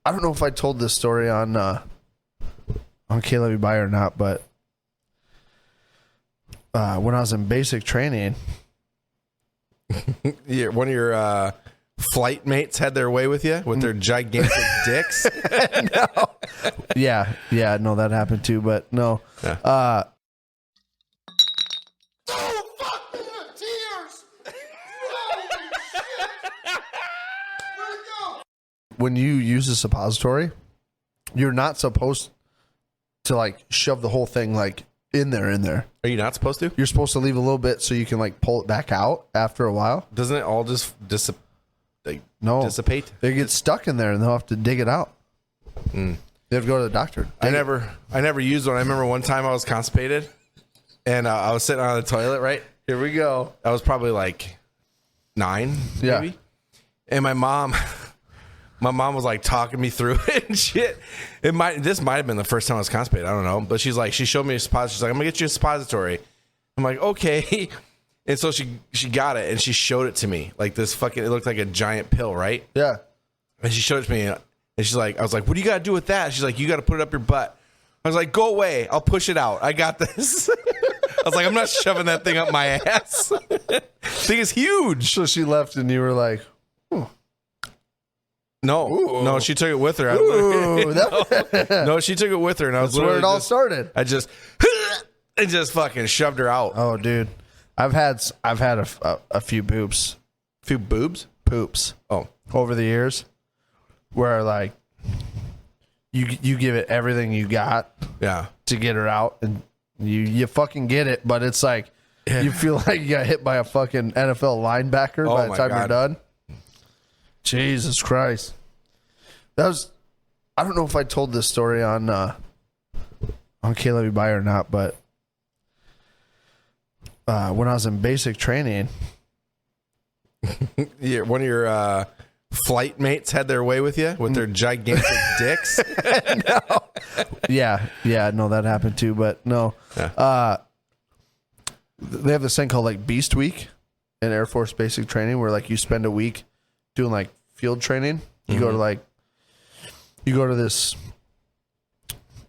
I don't know if I told this story on kloveyoubye or not, but when I was in basic training, One of your flight mates had their way with you with their gigantic dicks. no, no, that happened too, but no. Yeah. When you use a suppository, you're not supposed to like shove the whole thing like in there. Are you not supposed to? You're supposed to leave a little bit so you can like pull it back out after a while. Doesn't it all just dissipate? They get stuck in there and they'll have to dig it out. They have to go to the doctor. I never used one. I remember one time I was constipated and I was sitting on the toilet, right? Here we go. I was probably like 9, Yeah. maybe. And my mom was like talking me through it and shit. This might have been the first time I was constipated. I don't know. But she showed me a suppository. She's like, I'm gonna get you a suppository. I'm like, okay. And so she got it and she showed it to me. Like this fucking, it looked like a giant pill, right? Yeah. And she showed it to me and she's like, I was like, what do you gotta do with that? She's like, you gotta put it up your butt. I was like, go away. I'll push it out. I got this. I was like, I'm not shoving that thing up my ass. Thing is huge. So she left and you were like, No, she took it with her. No, she took it with her, and I was that's where it all started. I just fucking shoved her out. Oh, dude, I've had a few poops, poops. Oh, over the years, where like you give it everything you got, yeah, to get her out, and you fucking get it, but it's like you feel like you got hit by a fucking NFL linebacker by the time you're done. Jesus Christ. I don't know if I told this story on kloveyoubye or not, but when I was in basic training, one of your flight mates had their way with you with their gigantic dicks. No, that happened too, but no. Yeah. They have this thing called like Beast Week in Air Force basic training where like you spend a week doing like field training. You go to this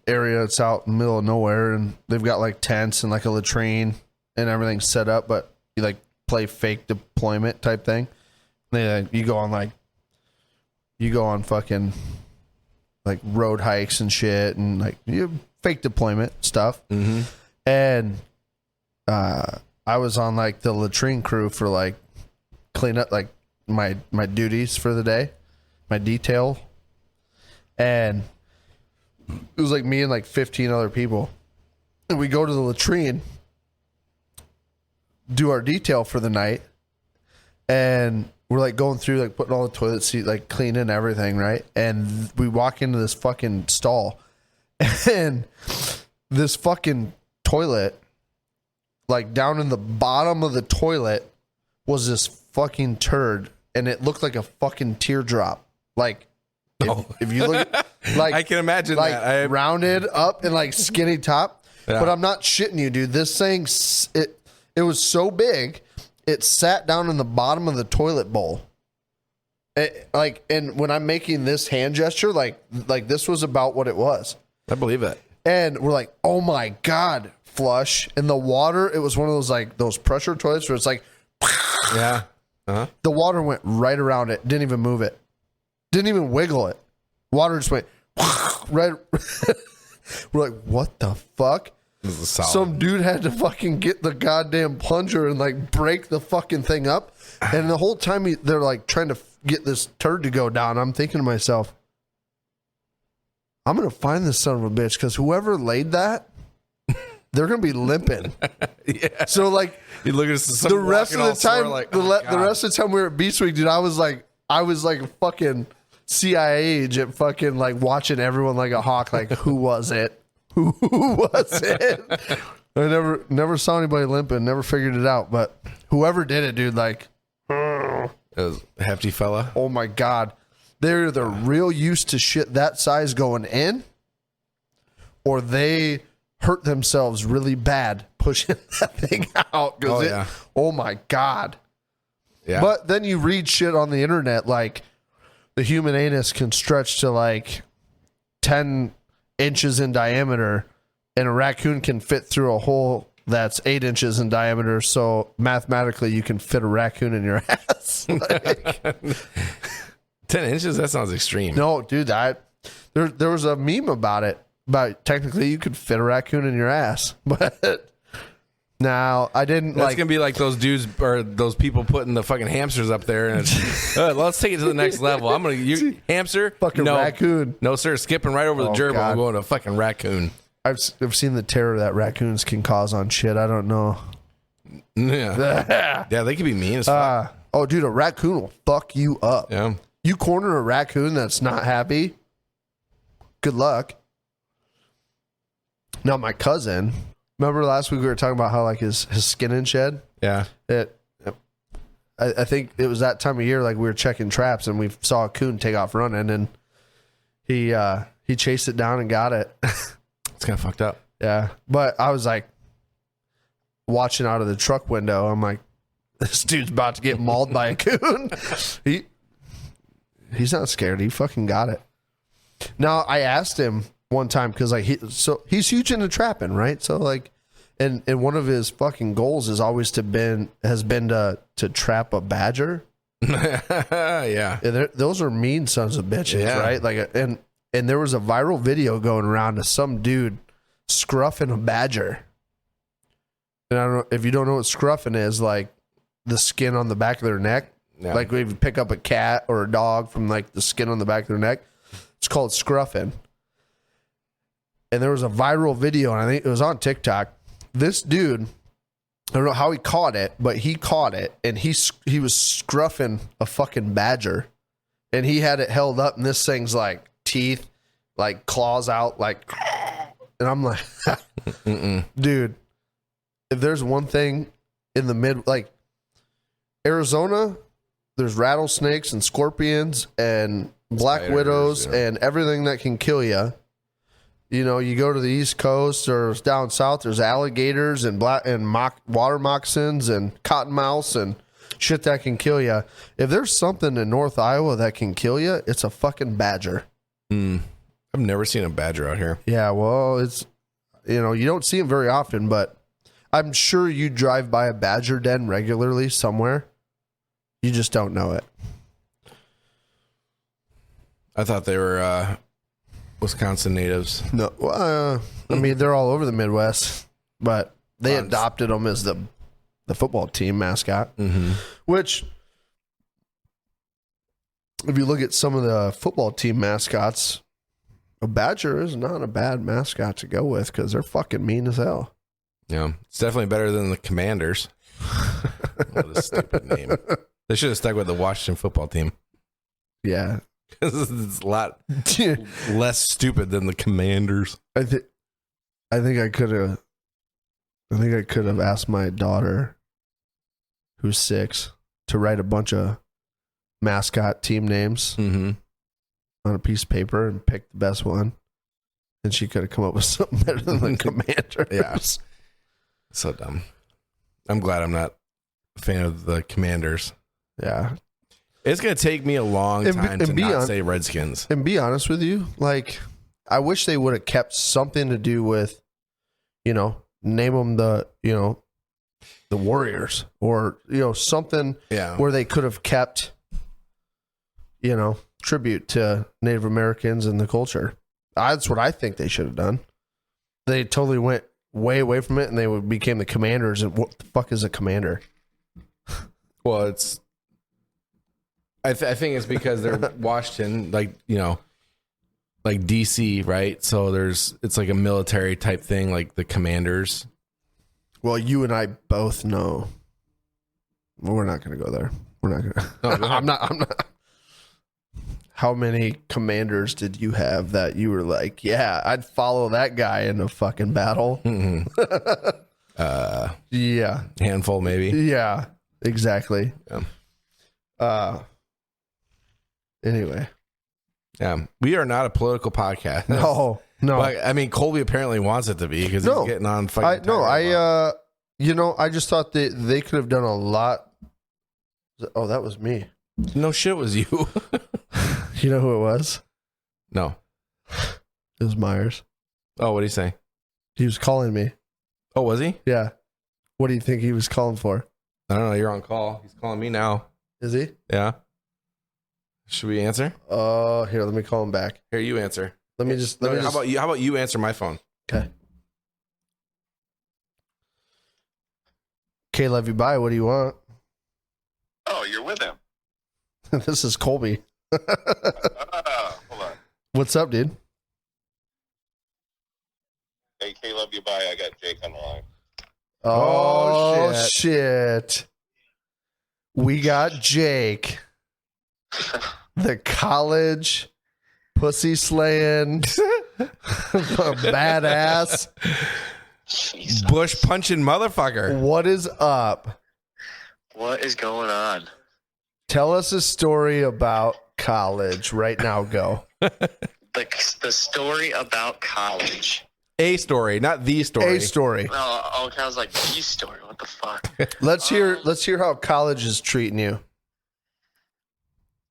area that's out in the middle of nowhere and they've got like tents and like a latrine and everything's set up, but you like play fake deployment type thing. You go on fucking like road hikes and shit and like fake deployment stuff. Mm-hmm. And I was on like the latrine crew for like clean up like my duties for the day, my detail, and it was like me and like 15 other people, and we go to the latrine, do our detail for the night, and we're like going through like putting all the toilet seat, like cleaning everything, right? And we walk into this fucking stall, and this fucking toilet, like down in the bottom of the toilet, was this fucking turd, and it looked like a fucking teardrop. Like, if you look, like I can imagine like that. Rounded up and like skinny top. Yeah. But I'm not shitting you, dude. This thing, it was so big, it sat down in the bottom of the toilet bowl. And when I'm making this hand gesture, like this was about what it was. I believe it. And we're like, oh my God, flush. And the water, it was one of those like those pressure toilets where it's like, yeah. Uh-huh. The water went right around it. Didn't even move it. Didn't even wiggle it. Water just went right. We're like, what the fuck? This is solid. Some dude had to fucking get the goddamn plunger and like break the fucking thing up. And the whole time they're like trying to get this turd to go down, I'm thinking to myself, I'm going to find this son of a bitch because whoever laid that, they're going to be limping. Yeah. So like you look at the rest of the time, like, the rest of the time we were at Beast Week, dude, I was like a fucking CIA agent, fucking like watching everyone like a hawk. Like, who was it? Who was it? I never saw anybody limping. Never figured it out. But whoever did it, dude, like, it was a hefty fella. Oh my God, they're either real used to shit that size going in, or they hurt themselves really bad pushing that thing out. Oh my God. Yeah. But then you read shit on the internet like, the human anus can stretch to like 10 inches in diameter, and a raccoon can fit through a hole that's 8 inches in diameter. So mathematically, you can fit a raccoon in your ass. Like, 10 inches? That sounds extreme. no, dude, there was a meme about it. But technically, you could fit a raccoon in your ass. But now I didn't. That's gonna be like those dudes or those people putting the fucking hamsters up there, and it's, let's take it to the next level. I'm gonna hamster, fucking raccoon. No sir, skipping right over the gerbil. I'm going to fucking raccoon. I've seen the terror that raccoons can cause on shit. I don't know. Yeah, they can be mean as fuck. Oh, dude, a raccoon will fuck you up. Yeah, you corner a raccoon that's not happy. Good luck. Now, my cousin, remember last week we were talking about how like his skin and shed? Yeah. I think it was that time of year, like we were checking traps and we saw a coon take off running, and he chased it down and got it. It's kind of fucked up. Yeah. But I was like watching out of the truck window. I'm like, this dude's about to get mauled by a coon. He's not scared. He fucking got it. Now, I asked him one time because like he's huge into trapping, right? So like, and one of his fucking goals is always has been to trap a badger. Yeah, and those are mean sons of bitches, right? Like, and there was a viral video going around of some dude scruffing a badger. And I don't know if you don't know what scruffing is, like the skin on the back of their neck. Yeah. Like if you pick up a cat or a dog from like the skin on the back of their neck, it's called scruffing. And there was a viral video, and I think it was on TikTok. This dude, I don't know how he caught it, but he caught it, and he was scruffing a fucking badger, and he had it held up, and this thing's like teeth, like claws out, like, and I'm like, dude, if there's one thing in the like Arizona, there's rattlesnakes and scorpions and black spiders, widows and everything that can kill you. You know, you go to the East Coast or down south, there's alligators and water moccasins and cottonmouths and shit that can kill you. If there's something in North Iowa that can kill you, it's a fucking badger. I've never seen a badger out here. Yeah, well, it's, you know, you don't see them very often, but I'm sure you drive by a badger den regularly somewhere. You just don't know it. I thought they were Wisconsin natives. No, I mean, they're all over the Midwest, but they adopted them as the football team mascot, which, if you look at some of the football team mascots, a badger is not a bad mascot to go with because they're fucking mean as hell. Yeah, it's definitely better than the Commanders. What a stupid name. They should have stuck with the Washington football team. Yeah. Because it's a lot less stupid than the Commanders. I think I could have asked my daughter, who's 6, to write a bunch of mascot team names on a piece of paper and pick the best one. And she could have come up with something better than the Commanders. Yeah. So dumb. I'm glad I'm not a fan of the Commanders. Yeah. It's going to take me a long time to not say Redskins. And be honest with you, like, I wish they would have kept something to do with, you know, name them the Warriors or, you know, something where they could have kept, you know, tribute to Native Americans and the culture. That's what I think they should have done. They totally went way away from it, and they became the Commanders. And what the fuck is a commander? Well, it's... I think it's because they're Washington, like, you know, like DC, right? So it's like a military type thing, like the Commanders. Well, you and I both know. We're not going to go there. We're not going to. I'm not. How many commanders did you have that you were like, yeah, I'd follow that guy in a fucking battle? Yeah. Handful, maybe. Yeah, exactly. Yeah. Anyway. Yeah. We are not a political podcast. No. But, I mean, Colby apparently wants it to be because he's getting on fucking. I just thought they could have done a lot. Oh, that was me. No shit, was you. You know who it was? No. It was Myers. Oh, what did he say? He was calling me. Oh, was he? Yeah. What do you think he was calling for? I don't know. You're on call. He's calling me now. Is he? Yeah. Should we answer? Here, let me call him back. Here, you answer. Let me just. How about you answer my phone? Okay. Kloveyoubye, what do you want? Oh, you're with him. This is Colby. Hold on. What's up, dude? Hey, kloveyoubye, I got Jake on the line. Oh, shit. We got Jake. The college pussy slaying badass Jeez. Bush punching motherfucker. What is up? What is going on? Tell us a story about college right now. Go. The story about college. A story, not the story. A story. Oh, I was like, the story. What the fuck? Let's hear how college is treating you.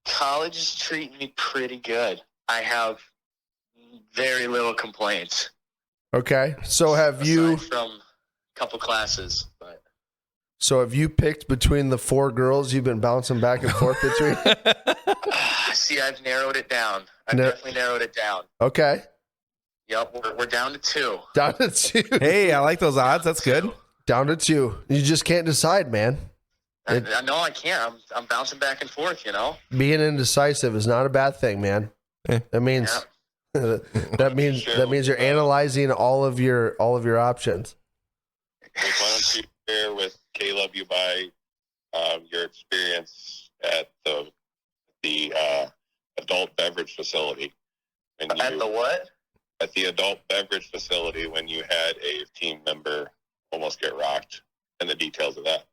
College is treating me pretty good. I have very little complaints. Okay. So have you Aside from a couple classes, but have you picked between the 4 girls you've been bouncing back and forth between? see, I've narrowed it down. I've definitely narrowed it down. Okay. Yep, we're down to 2. Down to 2. Hey, I like those odds. That's good. Down to 2. You just can't decide, man. I know I can't. I'm bouncing back and forth, you know. Being indecisive is not a bad thing, man. That means that means you're analyzing all of your options. Why don't you share with kloveyoubye your experience at the adult beverage facility? At the what? At the adult beverage facility when you had a team member almost get rocked, and the details of that.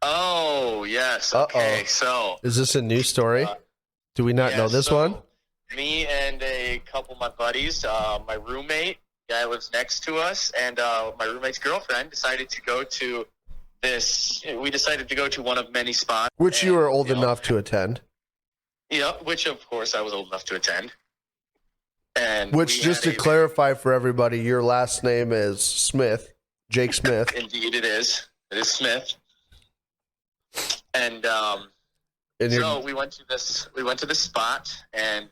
Oh, yes. Okay, so is this a new story? Do we not know this one? Me and a couple of my buddies, my roommate, guy lives next to us, and my roommate's girlfriend decided to go to we decided to go to one of many spots. Which you were old enough to attend. Yeah, which of course I was old enough to attend. And which, just to clarify for everybody, your last name is Smith, Jake Smith. Indeed it is. It is Smith. And so we went to this spot, and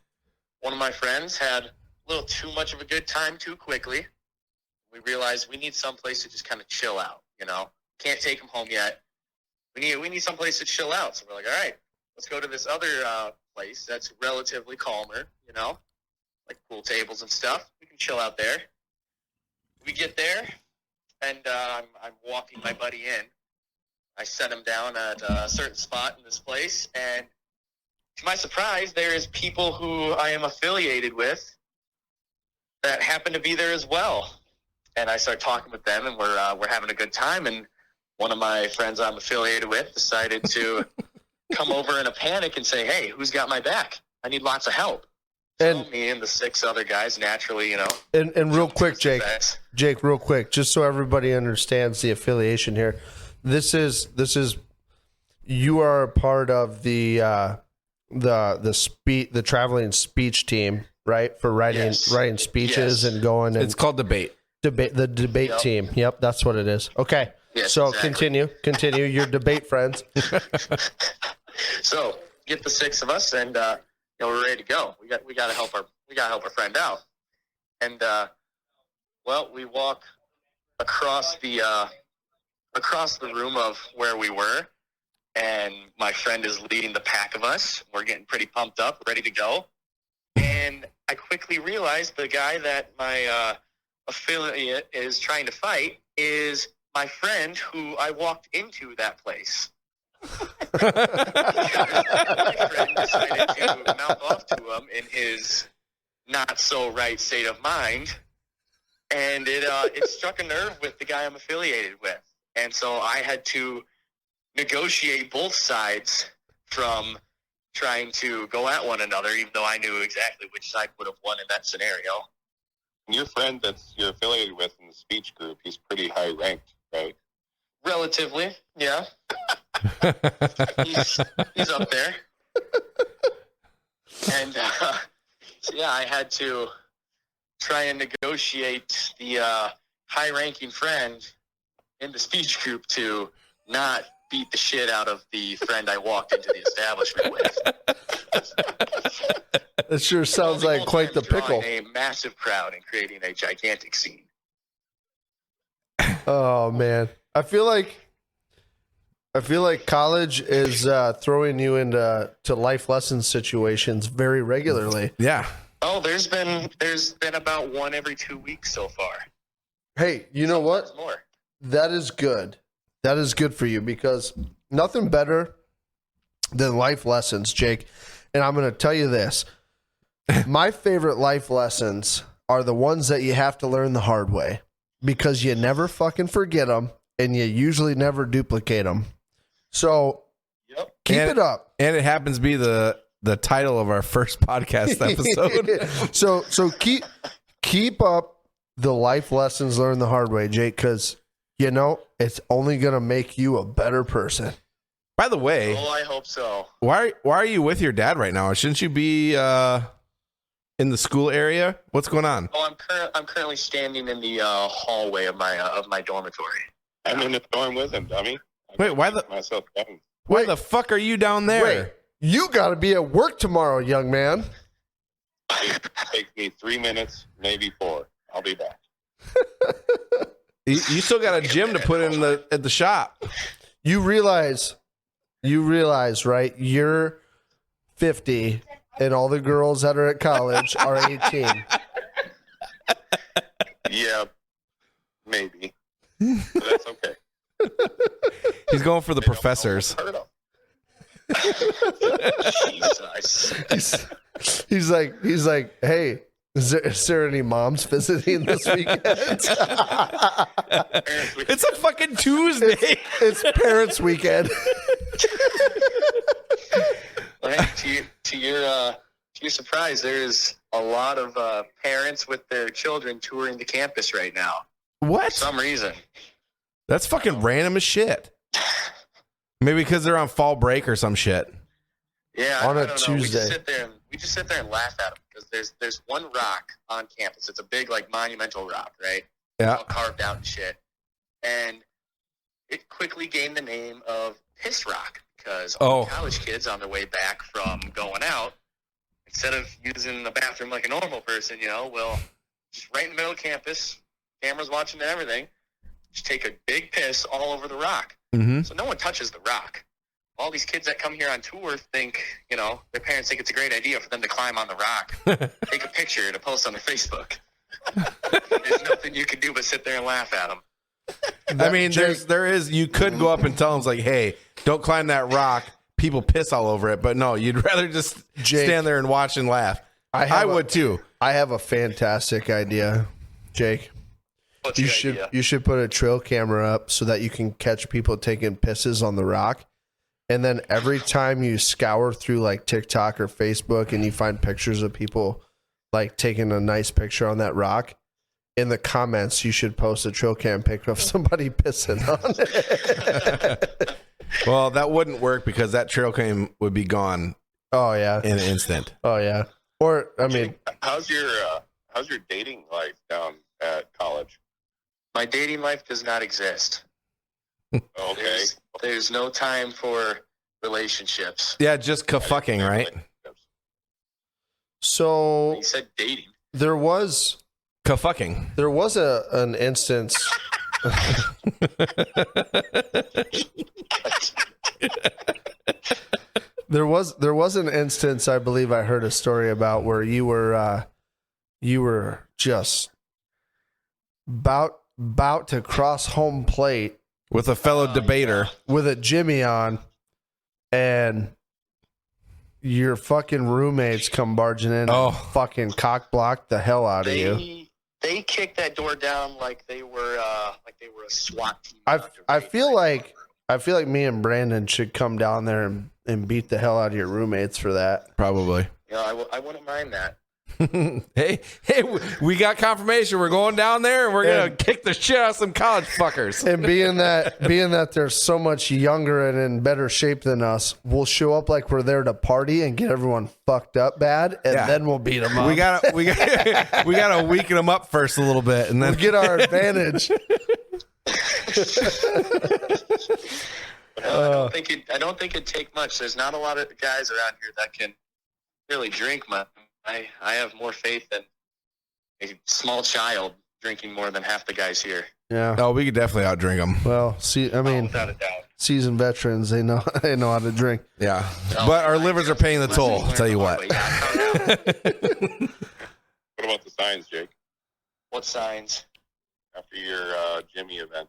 one of my friends had a little too much of a good time too quickly. We realized we need someplace to just kind of chill out, you know. Can't take him home yet. We need someplace to chill out. So we're like, all right, let's go to this other place that's relatively calmer, you know, like pool tables and stuff. We can chill out there. We get there, and I'm walking my buddy in. I set him down at a certain spot in this place, and to my surprise, there is people who I am affiliated with that happen to be there as well. And I start talking with them, and we're having a good time. And one of my friends I'm affiliated with decided to come over in a panic and say, "Hey, who's got my back? I need lots of help." And so me and the 6 other guys naturally, you know. And real quick, Jake, real quick, just so everybody understands the affiliation here. This is you are a part of the traveling speech team, right? For writing speeches and going. And it's called debate. The debate team. Yep, that's what it is. Okay, yes, so exactly. continue your debate friends. So get the 6 of us, and we're ready to go. We got to help our friend out, and we walk across the room of where we were, and my friend is leading the pack of us. We're getting pretty pumped up, ready to go. And I quickly realized the guy that my affiliate is trying to fight is my friend who I walked into that place. My friend decided to mouth off to him in his not so right state of mind, and it struck a nerve with the guy I'm affiliated with. And so I had to negotiate both sides from trying to go at one another, even though I knew exactly which side would have won in that scenario. Your friend that's you're affiliated with in the speech group, he's pretty high ranked, right? Relatively, yeah. he's up there. And so yeah, I had to try and negotiate the high-ranking friend in the speech group to not beat the shit out of the friend I walked into the establishment with. That sure sounds like quite the pickle. A massive crowd and creating a gigantic scene. Oh man, I feel like college is throwing you into life lesson situations very regularly. Yeah. Oh, there's been about one every 2 weeks so far. Hey, you know what? More. That is good. That is good for you because nothing better than life lessons, Jake. And I'm going to tell you this. My favorite life lessons are the ones that you have to learn the hard way because you never fucking forget them and you usually never duplicate them. So keep it up. And it happens to be the title of our first podcast episode. so keep up the life lessons learned the hard way, Jake, because you know it's only going to make you a better person. By the way, I hope so. Why are you with your dad right now? Shouldn't you be in the school area? What's going on? Oh, I'm currently standing in the hallway of my dormitory. I'm in the dorm with him, dummy. Wait, why the fuck are you down there? Wait, you got to be at work tomorrow, young man. It takes me 3 minutes, maybe 4. I'll be back. You still got a gym to put in at the shop. You realize, right? You're 50 and all the girls that are at college are 18. Yeah, maybe. But that's okay. He's going for the professors. Jesus. He's like, hey, is there any moms visiting this weekend? It's a fucking Tuesday. It's parents' weekend. To your surprise, there's a lot of parents with their children touring the campus right now. What? For some reason. That's fucking random as shit. Maybe because they're on fall break or some shit. Yeah, on I a don't Tuesday. know. We just sit there and laugh at them because there's one rock on campus. It's a big like monumental rock, right? Yeah. All carved out and shit. And it quickly gained the name of Piss Rock because all the college kids on their way back from going out, instead of using the bathroom like a normal person, will just right in the middle of campus, cameras watching and everything, just take a big piss all over the rock. Mm-hmm. So no one touches the rock. All these kids that come here on tour think, their parents think it's a great idea for them to climb on the rock, take a picture to post on their Facebook. There's nothing you can do but sit there and laugh at them. I mean, you could go up and tell them, like, hey, don't climb that rock. People piss all over it. But no, you'd rather just stand there and watch and laugh. I would too. I have a fantastic idea, Jake. You should put a trail camera up so that you can catch people taking pisses on the rock. And then every time you scour through like TikTok or Facebook and you find pictures of people like taking a nice picture on that rock, in the comments you should post a trail cam pic of somebody pissing on it. Well, that wouldn't work because that trail cam would be gone. Oh yeah, in an instant. Oh yeah. Or I mean, how's your dating life down at college? My dating life does not exist. Okay. There's no time for relationships. Yeah, just fucking, right? So you said dating. There was fucking. There was an instance. There was an instance I believe I heard a story about where you were just about to cross home plate with a fellow debater with a Jimmy on, and your fucking roommates come barging in and fucking cock blocked the hell out of you. They kicked that door down like they were a SWAT team. I feel like me and Brandon should come down there and beat the hell out of your roommates for that. Probably. I wouldn't mind that. hey, we got confirmation. We're going down there and we're gonna kick the shit out of some college fuckers. And being that they're so much younger and in better shape than us, we'll show up like we're there to party and get everyone fucked up bad, and then we'll beat them up. We gotta weaken them up first a little bit, and then we'll get our advantage. I don't think it'd take much. There's not a lot of guys around here that can really drink much. I have more faith than a small child drinking more than half the guys here. Yeah. Oh, we could definitely outdrink them. Well, Without a doubt. Seasoned veterans, they know how to drink. Yeah. But our livers are paying the toll, I'll tell you what. What about the signs, Jake? What signs? After your Jimmy event.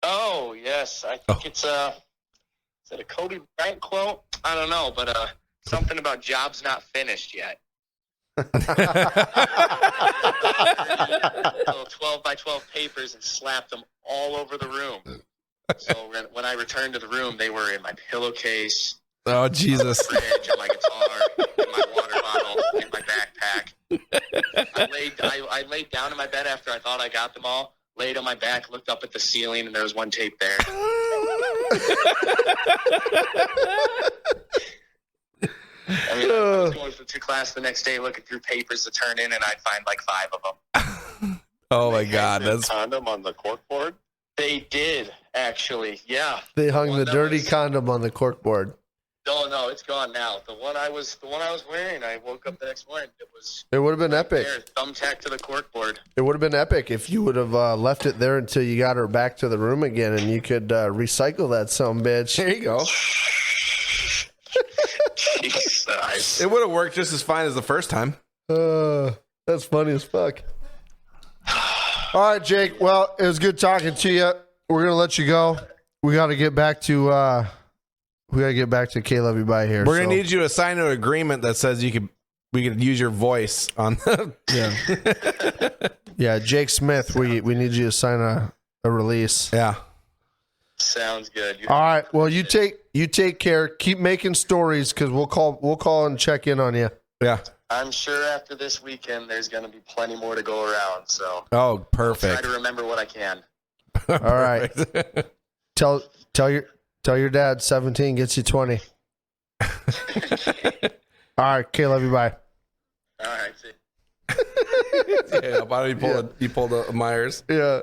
Oh, yes. I think it's is it a Kobe Bryant quote? I don't know, but something about jobs not finished yet. Little 12 by 12 papers and slapped them all over the room. So when I returned to the room, they were in my pillowcase, Oh, Jesus. my fridge, in my guitar, in my water bottle, in my backpack. I laid down in my bed after I thought I got them all, laid on my back, looked up at the ceiling, and there was one tape there. I mean, I was going to class the next day looking through papers to turn in, and I'd find like 5 of them. Oh, my God. The That's condom on the corkboard? They did, actually. Yeah. They hung the that dirty was- condom on the corkboard. No, it's gone now. The one I was wearing, I woke up the next morning. It would have been epic. There, thumbtack to the corkboard. It would have been epic if you would have left it there until you got her back to the room again, and you could recycle that some bitch. there you go. Jesus. It would have worked just as fine as the first time. That's funny as fuck. All right, Jake. Well, it was good talking to you. We're gonna let you go. We got to get back to kloveyoubye here. We're gonna need you to sign an agreement that says we could use your voice on the Yeah, Jake Smith. We need you to sign a release. Yeah. Sounds good. All right. Well, you take care. Keep making stories because we'll call and check in on you. Yeah. I'm sure after this weekend, there's going to be plenty more to go around. So Oh, perfect. try to remember what I can. All right. Tell your dad 17 gets you 20. All right, love you. Bye. All right. See. Yeah, why don't you pulled a Myers? Yeah.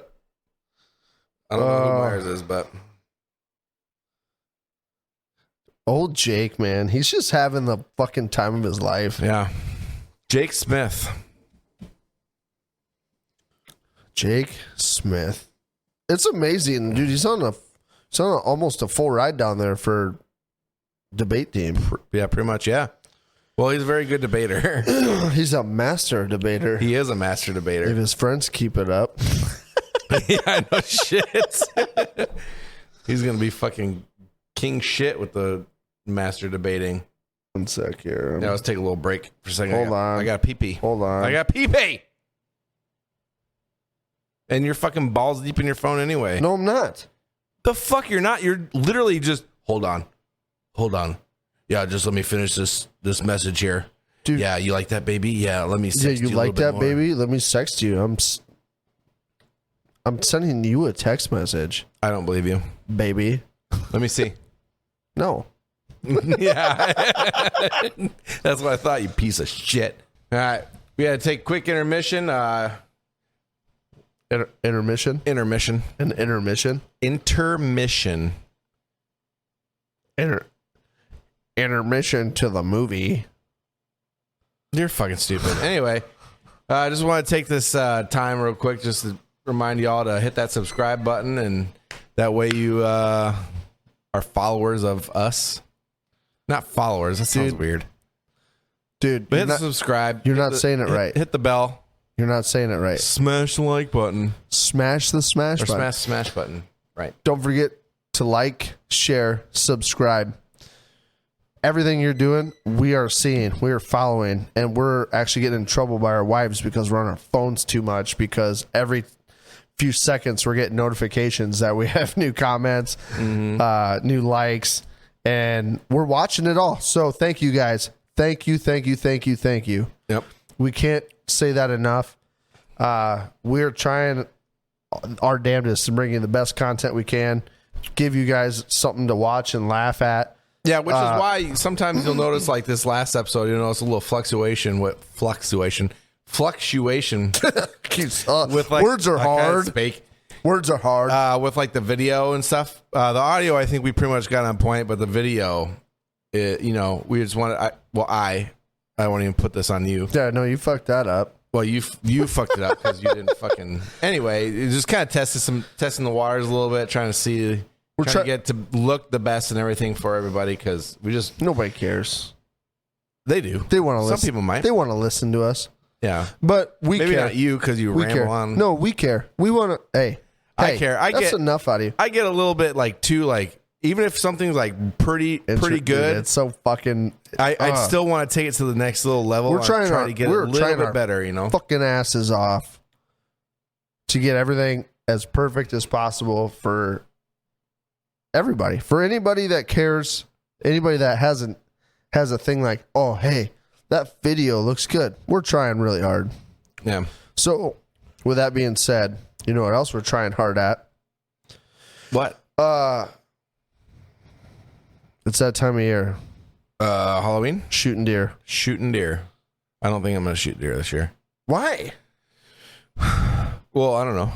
I don't know who Myers is, but Old Jake, man, he's just having the fucking time of his life. yeah. Jake Smith. Jake Smith. It's amazing, dude. He's on almost a full ride down there for debate team. Yeah, pretty much, yeah. Well, he's a very good debater. He's a master debater. He is a master debater. If his friends keep it up. Yeah, I know shit. He's going to be fucking king shit with the master debating. 1 sec here. Yeah, let's take a little break for a second. Hold on. I got pee-pee. Hold on. I got pee-pee. And you're fucking balls deep in your phone anyway. No, I'm not. The fuck you're not. You're literally just, hold on. Yeah, just let me finish this message here. Dude. Yeah, you like that, baby? Yeah, let me Yeah, sext you you a like little that, bit more. baby? Let me sext you. I'm sending you a text message, I don't believe you. baby. Let me see. No. Yeah. That's what I thought, you piece of shit. All right. We had to take a quick intermission. Intermission? Intermission. An intermission? Intermission. Intermission to the movie. You're fucking stupid. Anyway, I just want to take this time real quick just to remind y'all to hit that subscribe button, and that way you are followers of us. Not followers. That sounds weird. Dude, But hit the subscribe. you're Hit not the- saying it right. Hit the bell. You're not saying it right. Smash the like button. Smash the smash Or button. smash button. Right. Don't forget to like, share, subscribe. Everything you're doing, we are seeing, we are following, and we're actually getting in trouble by our wives because we're on our phones too much, because every few seconds we're getting notifications that we have new comments, new likes, and we're watching it all. So thank you guys. Thank you. Yep. We can't say that enough. We're trying our damnedest to bring you the best content we can, give you guys something to watch and laugh at. Yeah, which is why sometimes you'll notice, like this last episode, you'll notice a little fluctuation. With like, words are hard. Words are hard. With like the video and stuff. The audio, I think we pretty much got on point, but the video, we just wanted. I won't even put this on you. Yeah, no, you fucked that up. Well, you fucked it up because you didn't fucking. Anyway, it just kind of testing the waters a little bit, trying to see. We're trying to get to look the best and everything for everybody because we just nobody cares. They do. They want to listen. Some people might. They want to listen to us. Yeah, but we maybe care. Not you because you we ramble care. on. No, we care. We want to. Hey, I care. That's enough out of you. I get a little bit like too like even if something's like pretty good. It's so fucking. I'd still want to take it to the next little level. We're trying to get it a little bit better. Fucking asses off to get everything as perfect as possible for everybody, for anybody that cares, anybody that has a thing like, oh, hey, that video looks good. We're trying really hard. Yeah. So with that being said, you know what else we're trying hard at? What? It's that time of year. Halloween? Shooting deer. Shooting deer. I don't think I'm going to shoot deer this year. Why? Well, I don't know.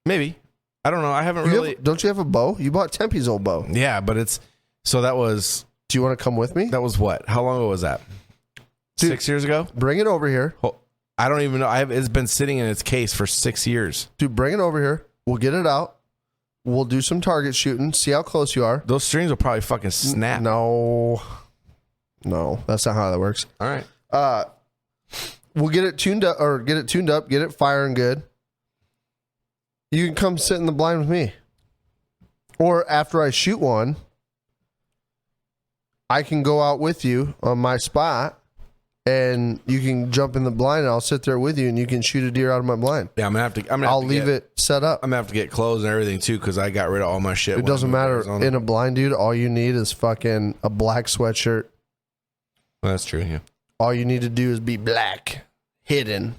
Maybe. I don't know. I haven't really. Don't you have a bow? You bought Tempe's old bow. Yeah, but it's. So that was. Do you want to come with me? That was what? How long ago was that? Dude, 6 years ago? Bring it over here. I don't even know. It's been sitting in its case for 6 years. Dude, bring it over here. We'll get it out. We'll do some target shooting. See how close you are. Those strings will probably fucking snap. No, that's not how that works. All right. We'll get it tuned up, get it firing good. You can come sit in the blind with me. Or after I shoot one, I can go out with you on my spot and you can jump in the blind and I'll sit there with you and you can shoot a deer out of my blind. Yeah, I'm going to have to. I'll leave it set up. I'm going to have to get clothes and everything too because I got rid of all my shit. It doesn't matter. In a blind, dude, all you need is fucking a black sweatshirt. Well, that's true, yeah. All you need to do is be black, hidden.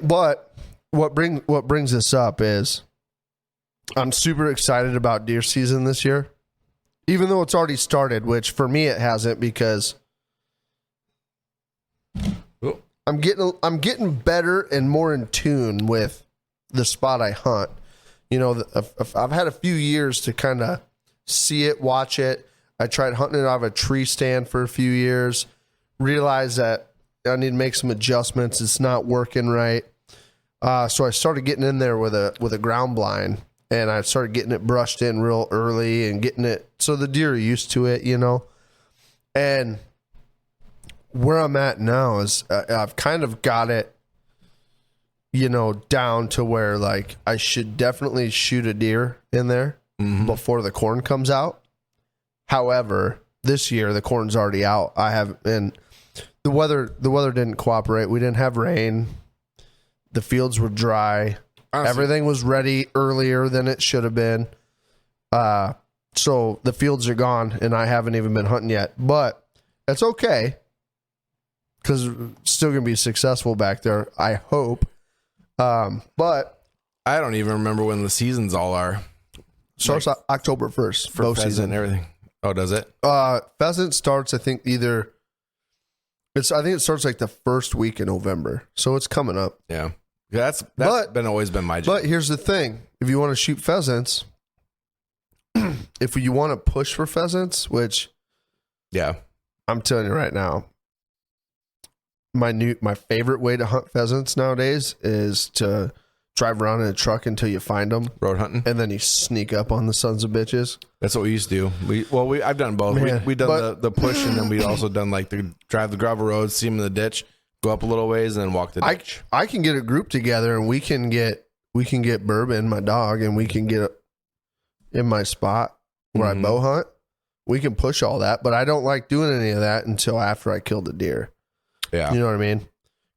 But what brings this up is I'm super excited about deer season this year. Even though it's already started, which for me it hasn't because I'm getting better and more in tune with the spot I hunt. You know, I've had a few years to kind of see it, watch it. I tried hunting it out of a tree stand for a few years, realized that I need to make some adjustments. It's not working right. So I started getting in there with a ground blind and I started getting it brushed in real early and getting it so the deer are used to it, you know. And where I'm at now is I've kind of got it, you know, down to where like I should definitely shoot a deer in there before the corn comes out. However, this year the corn's already out. And the weather didn't cooperate. We didn't have rain. The fields were dry. Honestly, everything was ready earlier than it should have been. So the fields are gone and I haven't even been hunting yet, but it's okay because it's still going to be successful back there. I hope. But I don't even remember when the seasons all are. Starts October 1st for pheasant and everything. Oh, does it? Pheasant starts, I think I think it starts like the first week in November. So it's coming up. Yeah. That's always been my job. But here's the thing. If you want to shoot pheasants, if you want to push for pheasants, which yeah, I'm telling you right now, my favorite way to hunt pheasants nowadays is to drive around in a truck until you find them. Road hunting. And then you sneak up on the sons of bitches. That's what we used to do. I've done both. We've done the push and then we'd also done like drive the gravel road, see them in the ditch, go up a little ways and then walk the ditch. I can get a group together and we can get Bourbon, my dog, and we can get in my spot where I bow hunt. We can push all that, but I don't like doing any of that until after I kill the deer. Yeah. You know what I mean?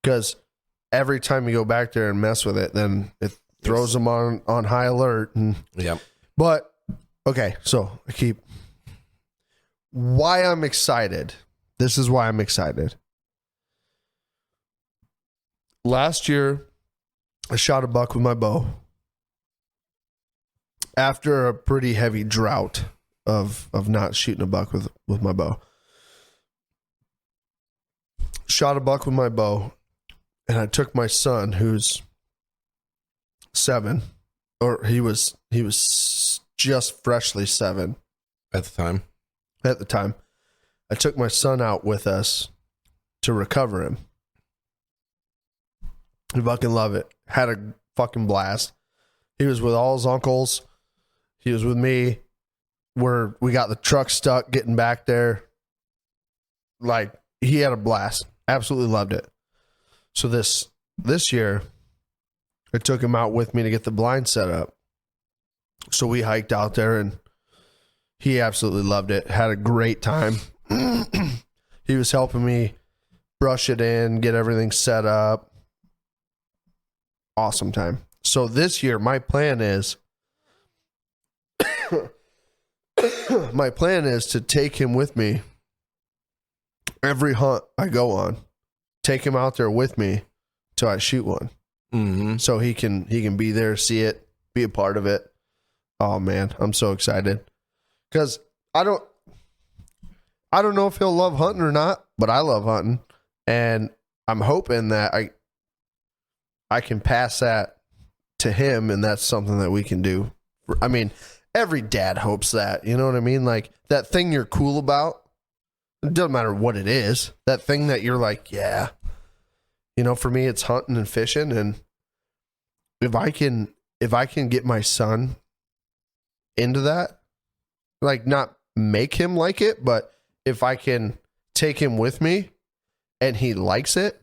Because every time you go back there and mess with it, then it throws them on high alert. And yep. But okay, so why I'm excited This is why I'm excited. Last year, I shot a buck with my bow. After a pretty heavy drought of not shooting a buck with my bow. Shot a buck with my bow, and I took my son, who's 7, or he was just freshly 7 At the time. at the time. I took my son out with us to recover him. I fucking love it. Had a fucking blast. He was with all his uncles. He was with me. We got the truck stuck getting back there. Like, he had a blast. Absolutely loved it. So this year, I took him out with me to get the blind set up. So we hiked out there, and he absolutely loved it. Had a great time. He was helping me brush it in, get everything set up. Awesome time. So this year, my plan is to take him with me every hunt I go on. Take him out there with me till I shoot one. Mm-hmm. So he can be there, see it, be a part of it. Oh man, I'm so excited. Cause I don't know if he'll love hunting or not, but I love hunting. And I'm hoping that I can pass that to him, and that's something that we can do. I mean, every dad hopes that, you know what I mean? Like, that thing you're cool about, it doesn't matter what it is, that thing that you're like, yeah, you know, for me, it's hunting and fishing. And if I can get my son into that, like, not make him like it, but if I can take him with me and he likes it,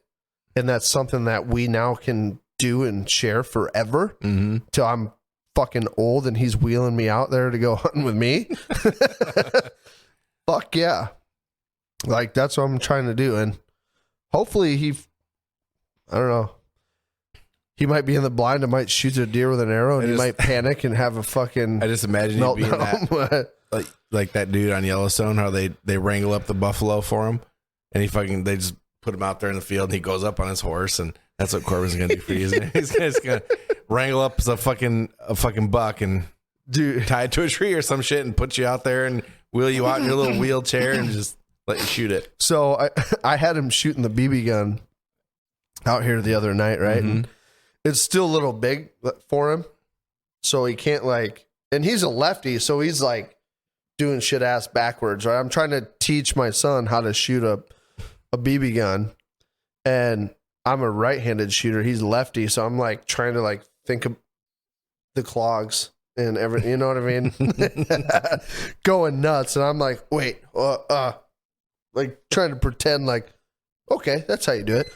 and that's something that we now can do and share forever till I'm fucking old and he's wheeling me out there to go hunting with me. Fuck yeah. Like, that's what I'm trying to do. And hopefully I don't know. He might be in the blind. I might shoot a deer with an arrow, and he might panic and have a fucking. I just imagine you being that, like that dude on Yellowstone, how they wrangle up the buffalo for him, and they just put him out there in the field, and he goes up on his horse, and that's what Corbin's gonna do for you. Isn't he? He's just gonna wrangle up a fucking buck and tie it to a tree or some shit, and put you out there and wheel you out in your little wheelchair and just let you shoot it. So I had him shooting the BB gun out here the other night, right? Mm-hmm. And it's still a little big for him, so he can't and he's a lefty, so he's like doing shit ass backwards, right? I'm trying to teach my son how to shoot a BB gun, and I'm a right-handed shooter. He's lefty, so I'm like trying to think of the clogs and everything, you know what I mean? Going nuts, and I'm like, wait, like trying to pretend like, okay, that's how you do it.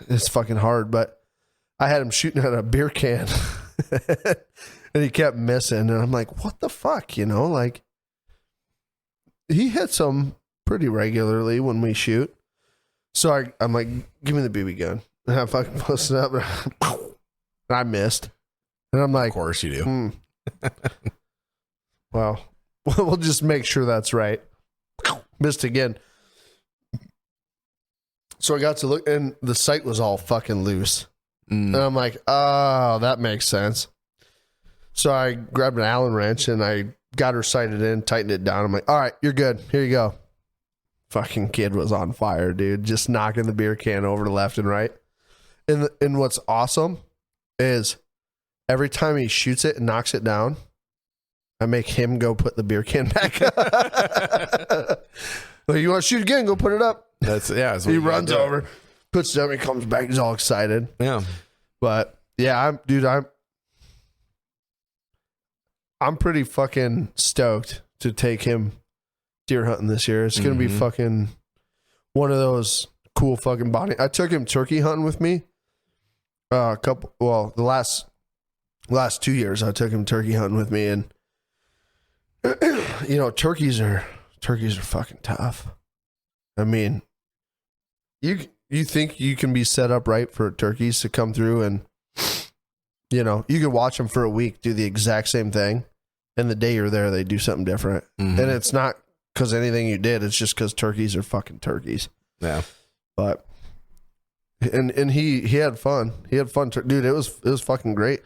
It's fucking hard, but I had him shooting at a beer can and he kept missing. And I'm like, what the fuck? You know, like, he hits them pretty regularly when we shoot. So I'm like, give me the BB gun. And I fucking posted up and I missed. And I'm like, Of course you do. Well, we'll just make sure that's right. Missed again. So I got to look, and the sight was all fucking loose. And I'm like, oh, that makes sense. So I grabbed an Allen wrench, and I got her sighted in, tightened it down. I'm like, all right, you're good. Here you go. Fucking kid was on fire, dude. Just knocking the beer can over to left and right. And what's awesome is every time he shoots it and knocks it down, I make him go put the beer can back up. Like, you want to shoot again? Go put it up. He runs over, puts it up, and he comes back. He's all excited. Yeah. But yeah, I'm pretty fucking stoked to take him deer hunting this year. It's gonna be fucking one of those cool fucking body. I took him turkey hunting with me. The last 2 years I took him turkey hunting with me, and you know, turkeys are fucking tough. I mean, you think you can be set up right for turkeys to come through, and you know, you could watch them for a week do the exact same thing, and the day you're there they do something different. And it's not because anything you did. It's just because turkeys are fucking turkeys. Yeah. But and he had fun. He had fun, dude. It was fucking great.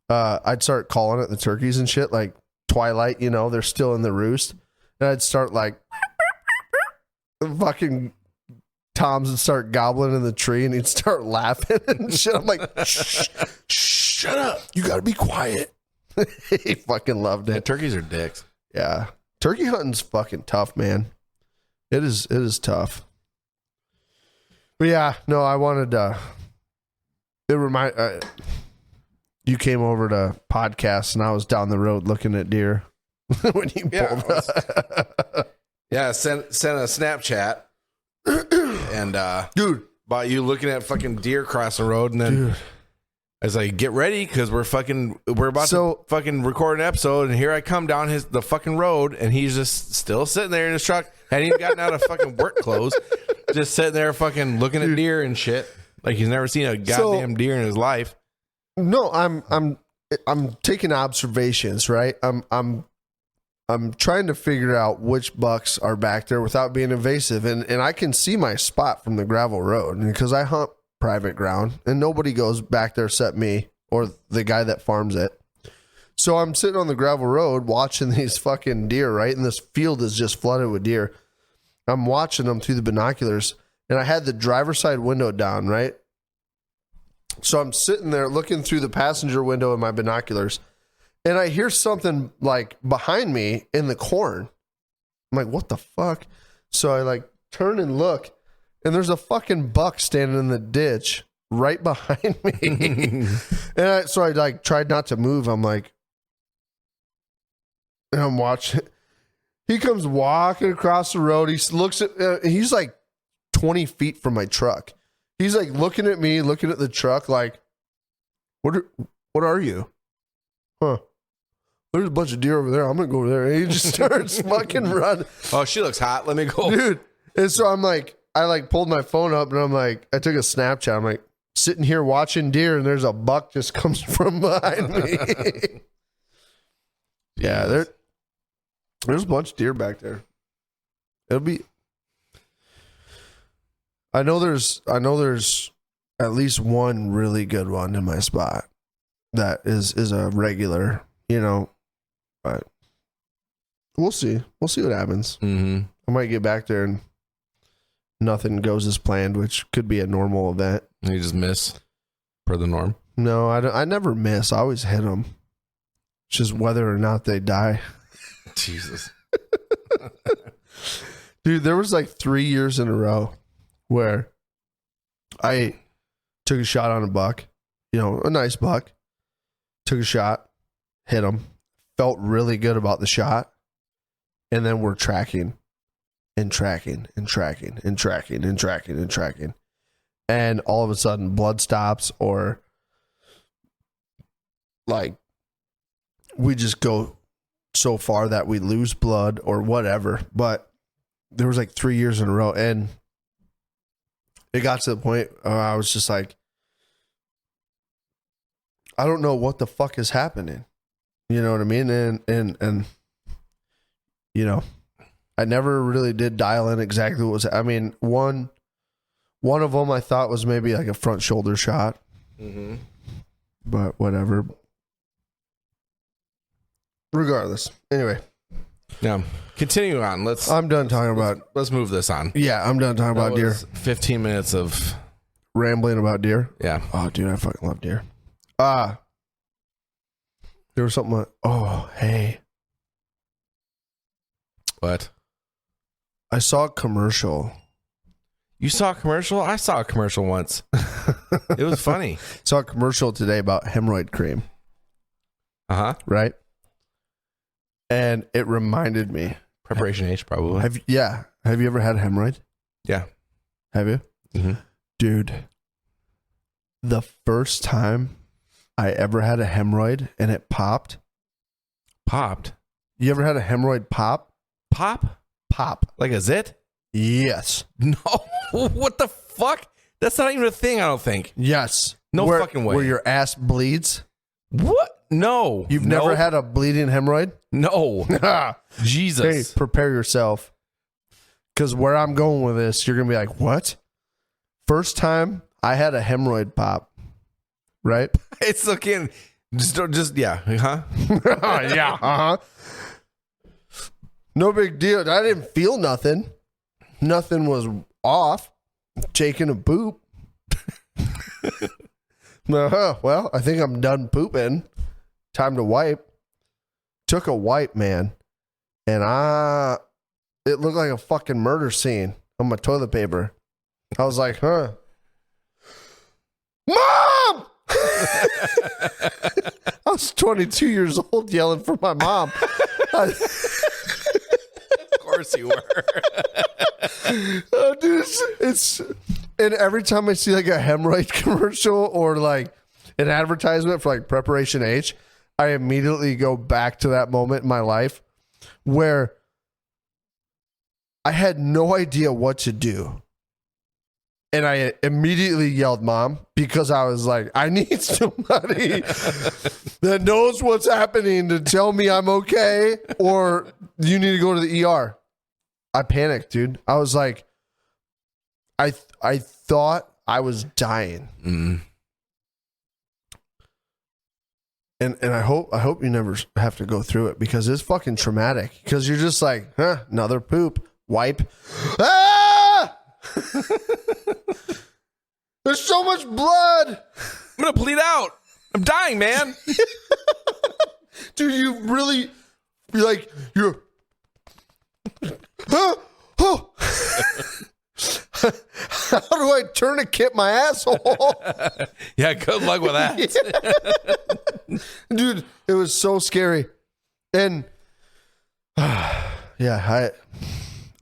I'd start calling it the turkeys and shit, like twilight. You know, they're still in the roost, and I'd start like fucking Toms would start gobbling in the tree, and he'd start laughing and shit. I'm like, shut up! You got to be quiet. He fucking loved it. Yeah, turkeys are dicks. Yeah, turkey hunting's fucking tough, man. It is tough. But yeah, no, I wanted you came over to podcast, and I was down the road looking at deer when you pulled up. Yeah, sent a Snapchat and Dude, about you looking at fucking deer across the road, and then dude. I was like, get ready, because we're about to fucking record an episode, and here I come down the fucking road, and he's just still sitting there in his truck, hadn't even gotten out of fucking work clothes, just sitting there fucking looking at deer and shit, like he's never seen a goddamn deer in his life. No, I'm taking observations, right? I'm trying to figure out which bucks are back there without being invasive, and I can see my spot from the gravel road because I hunt private ground, and nobody goes back there except me or the guy that farms it. So I'm sitting on the gravel road watching these fucking deer, right? And this field is just flooded with deer. I'm watching them through the binoculars, and I had the driver's side window down, right? So I'm sitting there looking through the passenger window in my binoculars, and I hear something like behind me in the corn. I'm like, what the fuck? So I like turn and look, and there's a fucking buck standing in the ditch right behind me. So I like tried not to move. I'm like, and I'm watching. He comes walking across the road. He looks at, he's like 20 feet from my truck. He's like looking at me, looking at the truck, like, what are you? Huh. There's a bunch of deer over there. I'm going to go over there. And he just starts fucking running. Oh, she looks hot. Let me go. Dude. And so I'm like, I like pulled my phone up, and I'm like, I took a Snapchat. I'm like sitting here watching deer, and there's a buck just comes from behind me. Yeah, there's a bunch of deer back there. It'll be. I know there's at least one really good one in my spot that is a regular, you know, but we'll see. We'll see what happens. Mm-hmm. I might get back there and nothing goes as planned, which could be a normal event. You just miss per the norm. No, I never miss. I always hit them. It's just whether or not they die. Jesus. Dude, there was like 3 years in a row where I took a shot on a buck, you know, a nice buck, took a shot, hit him, felt really good about the shot, and then we're tracking and tracking and tracking and tracking and tracking and tracking. And all of a sudden blood stops, or like we just go so far that we lose blood or whatever. But there was like 3 years in a row, and it got to the point I was just like, I don't know what the fuck is happening. You know what I mean? And you know, I never really did dial in exactly what was. I mean, one of them I thought was maybe like a front shoulder shot, but whatever. Regardless, anyway. Yeah. Continue on. I'm done talking about. Let's move this on. Yeah, I'm done talking about deer. 15 minutes of Rambling about deer. Yeah. Oh, dude, I fucking love deer. There was something. Oh, hey. What? I saw a commercial. You saw a commercial? I saw a commercial once. It was funny. Saw a commercial today about hemorrhoid cream. Uh-huh. Right? And it reminded me. Preparation H, probably. Have you ever had a hemorrhoid? Yeah. Have you? Mm-hmm. Dude, the first time I ever had a hemorrhoid and it popped. Popped? You ever had a hemorrhoid pop? Pop? Pop. Like a zit? Yes. No. What the fuck? That's not even a thing, I don't think. Yes. No fucking way. Where your ass bleeds? What? No. You've never had a bleeding hemorrhoid? No. Hey, Jesus. prepare yourself. Because where I'm going with this, you're going to be like, what? First time I had a hemorrhoid pop, right? It's looking, yeah. Huh? Yeah. Uh-huh. No big deal. I didn't feel nothing. Nothing was off. Taking a poop. Well, I think I'm done pooping. Time to wipe. Took a wipe, man. And it looked like a fucking murder scene on my toilet paper. I was like, huh. Mom! I was 22 years old yelling for my mom. Of course you were. Oh, dude, it's and every time I see like a hemorrhoid commercial or like an advertisement for like Preparation H, I immediately go back to that moment in my life where I had no idea what to do. And I immediately yelled, Mom, because I was like, I need somebody that knows what's happening to tell me I'm okay, or you need to go to the ER. I panicked, dude. I was like, I thought I was dying. Mm. And I hope you never have to go through it, because it's fucking traumatic. Because you're just like, huh, another poop, wipe. Ah! There's so much blood. I'm going to bleed out. I'm dying, man. Dude, you're huh? Oh. How do I tourniquet my asshole? Yeah, good luck with that. Dude, it was so scary. And yeah,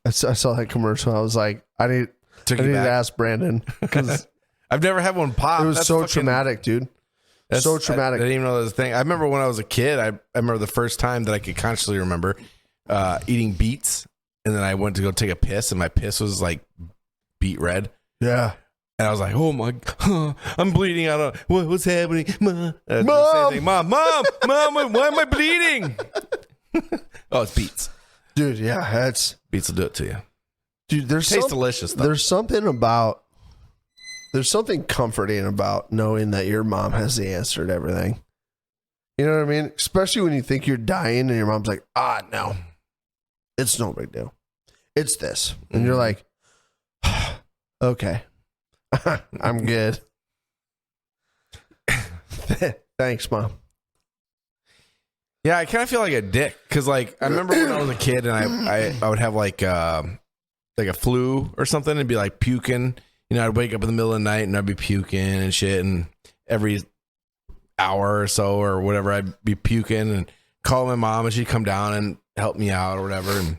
I saw that commercial. I was like, I need to ask Brandon, because I've never had one pop. it was so traumatic, dude. So traumatic. I didn't even know that was a thing. I remember when I was a kid, I remember the first time that I could consciously remember eating beets, and then I went to go take a piss, and my piss was like beet red. Yeah. And I was like, oh my God, I'm bleeding out. What's happening? Mom, Mom, why am I bleeding? Oh, it's beets. Dude, yeah, Beets will do it to you. dude, Tastes delicious, though. There's something comforting about knowing that your mom has the answer to everything. You know what I mean? Especially when you think you're dying and your mom's like, no, it's no big deal. It's this. And you're like, okay, I'm good. Thanks, Mom. Yeah, I kind of feel like a dick, because like I remember when I was a kid and I would have like a flu or something and be like puking. You know, I'd wake up in the middle of the night and I'd be puking and shit, and every hour or so or whatever I'd be puking and call my mom and she'd come down and help me out or whatever.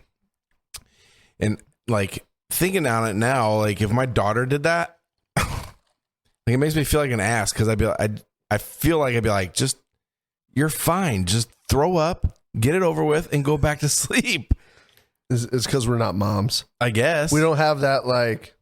And like thinking on it now, like if my daughter did that, like it makes me feel like an ass, because I feel like I'd be like, just, you're fine, just throw up, get it over with, and go back to sleep. It's because we're not moms. I guess We don't have that like,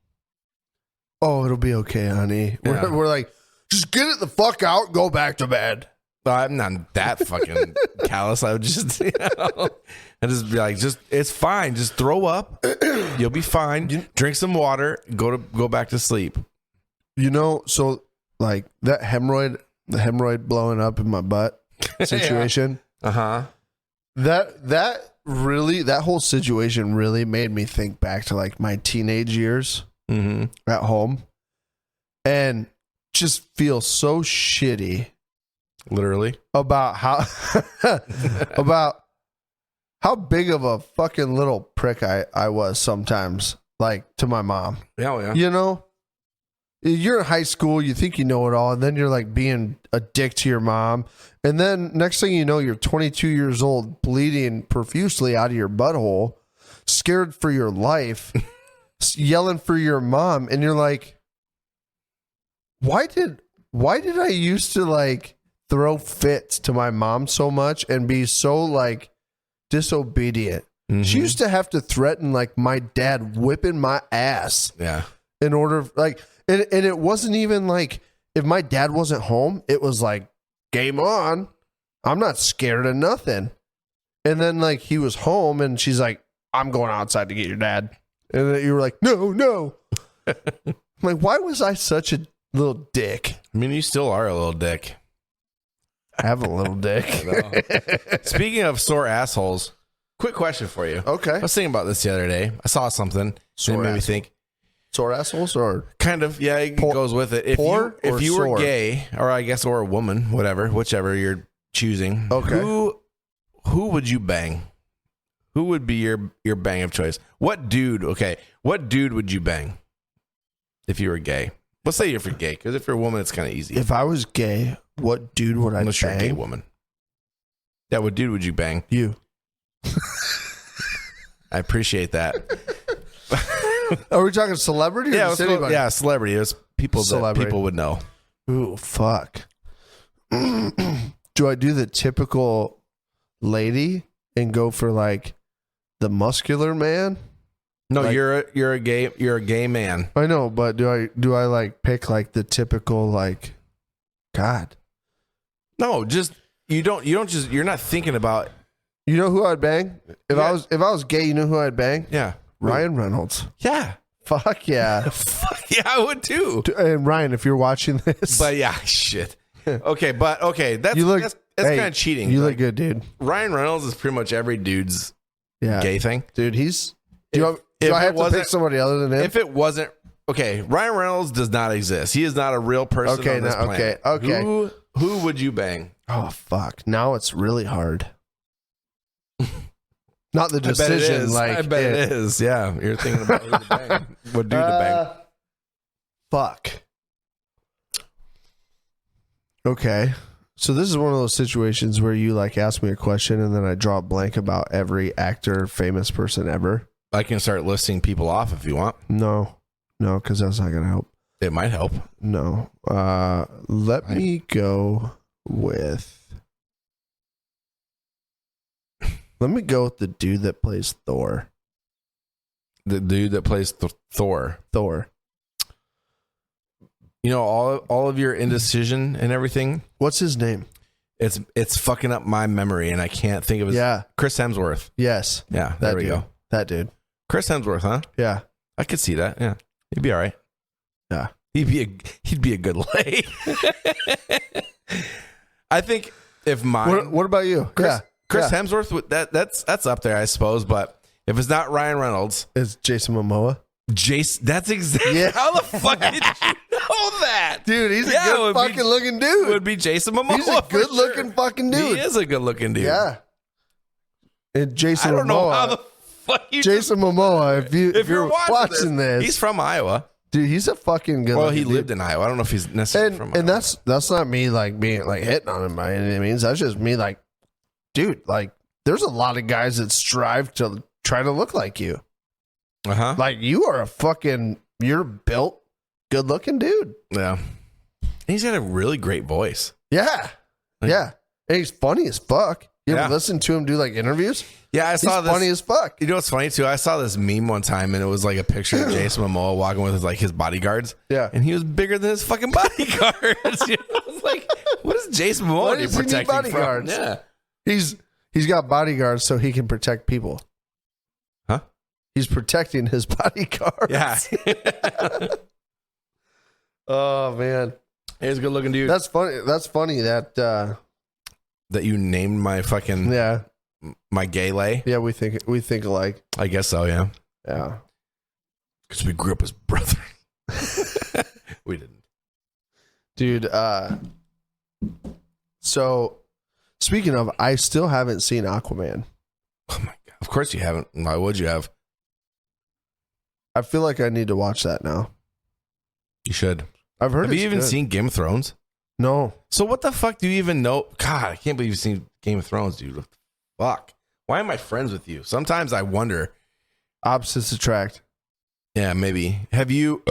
oh, it'll be okay, honey. Yeah. We're like, just get it the fuck out, go back to bed. I'm not that fucking callous. I would just, I just be like, it's fine. Just throw up. You'll be fine. Drink some water. Go back to sleep. You know, so like the hemorrhoid blowing up in my butt situation. Yeah. That whole situation really made me think back to like my teenage years at home, and just feel so shitty, literally, about how big of a fucking little prick I was sometimes, like to my mom. Yeah. You know, you're in high school, you think you know it all, and then you're like being a dick to your mom. And then next thing you know, you're 22 years old, bleeding profusely out of your butthole, scared for your life, yelling for your mom. And you're like, why did I used to like throw fits to my mom so much and be so like disobedient? She used to have to threaten like my dad whipping my ass. Yeah. In order, like, and it wasn't even like if my dad wasn't home, it was like game on. I'm not scared of nothing. And then like he was home and she's like, I'm going outside to get your dad. And then you were like, no. I'm like, why was I such a little dick? I mean, you still are a little dick. I have a little dick. Speaking of sore assholes, quick question for you. Okay. I was thinking about this the other day. I saw something. Sore And it made me asshole. think. Sore assholes or Kind of, yeah, it goes with it. If Poor if or you were sore? gay, or I guess, or a woman, whichever you're choosing. Okay. Who would you bang? Who would be your bang of choice? What dude would you bang if you were gay? Let's say you're gay, because if you're a woman, it's kind of easy. if I was gay, what dude would I Unless you're a gay bang? woman. Yeah, what dude would you bang? You. I appreciate that. Are we talking celebrity or Yeah, just anybody? celebrity. It was people that Celebrity. people would know. Ooh, fuck. Do I do the typical lady and go for like the muscular man? No, Like- you're a gay man. I know, but do I like pick like the typical like God? No, just you're not thinking about. You know who I'd bang? If Yeah. I was gay, you know who I'd bang? Yeah. Ryan Reynolds. Yeah. Fuck yeah. Fuck yeah, I would too. And Ryan, if you're watching this, But yeah, shit. Okay, that's you look that's hey, kind of cheating. You Like, look good, dude. Ryan Reynolds is pretty much every dude's Yeah. gay thing. Dude, he's do If I it have to wasn't- pick somebody other than him? If it wasn't okay, Ryan Reynolds does not exist. He is not a real person Okay, on this now- planet. okay. Who would you bang? Oh fuck. Now it's really hard. Not the I bet it decision, is. like I bet it is. Yeah, you're thinking about who to bang. What dude to bang? Fuck. Okay. So this is one of those situations where you like ask me a question and then I draw a blank about every actor, famous person ever. I can start listing people off if you want. No, because that's not gonna help. It might help. No. Let me go with. Let me go with the dude that plays Thor. The dude that plays Thor. Thor. You know, all of your indecision and everything. What's his name? It's fucking up my memory, and I can't think of his. Yeah. Chris Hemsworth. Yes. Yeah, That there we dude. go. That dude. Chris Hemsworth, huh? Yeah. I could see that. Yeah, he'd be all right. Yeah. He'd be a good lay. I think if mine. What about you? Chris Yeah. Hemsworth, that's up there, I suppose. But if it's not Ryan Reynolds, It's Jason Momoa. Jace, that's exactly. Yeah. How the fuck did you know that, Dude, he's Yeah, a it good would be- fucking looking dude. Would be Jason Momoa. He's a for good looking sure. fucking dude. He is a good looking dude. Yeah. And Jason I don't know how Momoa. the fuck you. Jason Momoa, if you're watching this, he's from Iowa. dude, he's a fucking good Well, looking he dude. lived in Iowa. I don't know if he's necessarily from And Iowa. that's not me like being like hitting on him by any means. That's just me like, dude, like there's a lot of guys that strive to try to look like you. Uh-huh. Like you are you're built, good looking dude. Yeah. He's got a really great voice. Yeah. Like- Yeah. And he's funny as fuck. You ever Yeah. listen to him do like interviews? Yeah, I He's saw this. funny as fuck. You know what's funny too? I saw this meme one time, and it was like a picture of Jason Momoa walking with his bodyguards. Yeah. And he was bigger than his fucking bodyguards. You know? I was like, what is Jason Momoa Why does he need protecting bodyguards? from? Yeah. He's got bodyguards so he can protect people. Huh? He's protecting his bodyguards. Yeah. Oh man. He's a good looking dude. That's funny. That's funny that That you named my fucking yeah. my gay lay. Yeah, we think alike. I guess so, yeah. Yeah. Because we grew up as brothers. We didn't. Dude, so speaking of, I still haven't seen Aquaman. Oh my god. Of course you haven't. Why would you have? I feel like I need to watch that now. You should. I've heard Have it's you even good. seen Game of Thrones? No. So what the fuck do you even know? God, I can't believe you've seen Game of Thrones, dude. What the fuck? Why am I friends with you? Sometimes I wonder. Opposites attract. Yeah, maybe. Have you?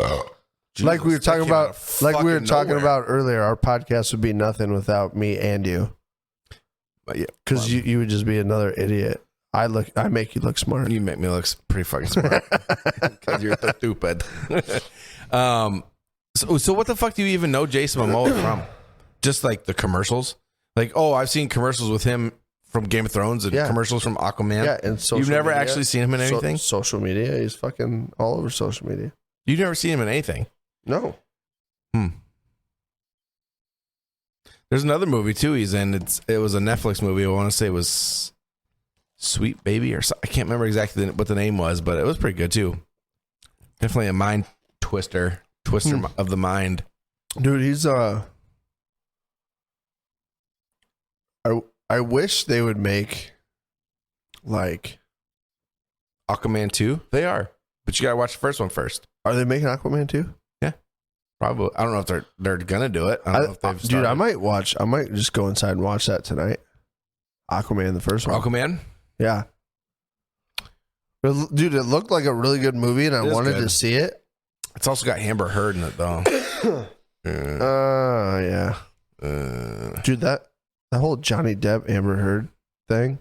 Like we were Jesus, that talking came out about of like we were fucking talking nowhere. about earlier, our podcast would be nothing without me and you. But yeah, Because well, you would just be another idiot. I make you look smart. you make me look pretty fucking smart because you're so stupid. So what the fuck do you even know Jason Momoa from? Just like the commercials? Like, oh, I've seen commercials with him from Game of Thrones and commercials from Aquaman. Yeah, and social You've never media. actually seen him in anything? Social media. He's fucking all over social media. You've never seen him in anything? No. There's another movie, too, he's in. It was a Netflix movie. I want to say it was Sweet Baby or something. I can't remember exactly what the name was, but it was pretty good, too. Definitely a mind twister of the mind. Dude, he's I wish they would make like Aquaman 2? They are. But you got to watch the first one first. Are they making Aquaman 2? Yeah. Probably. I don't know if they're going to do it. I don't know if they've started. Dude, I might just go inside and watch that tonight. Aquaman, the first one. Aquaman? Yeah. But, dude, it looked like a really good movie and I wanted to see it. It's also got Amber Heard in it, though. Yeah. Dude, that whole Johnny Depp Amber Heard thing.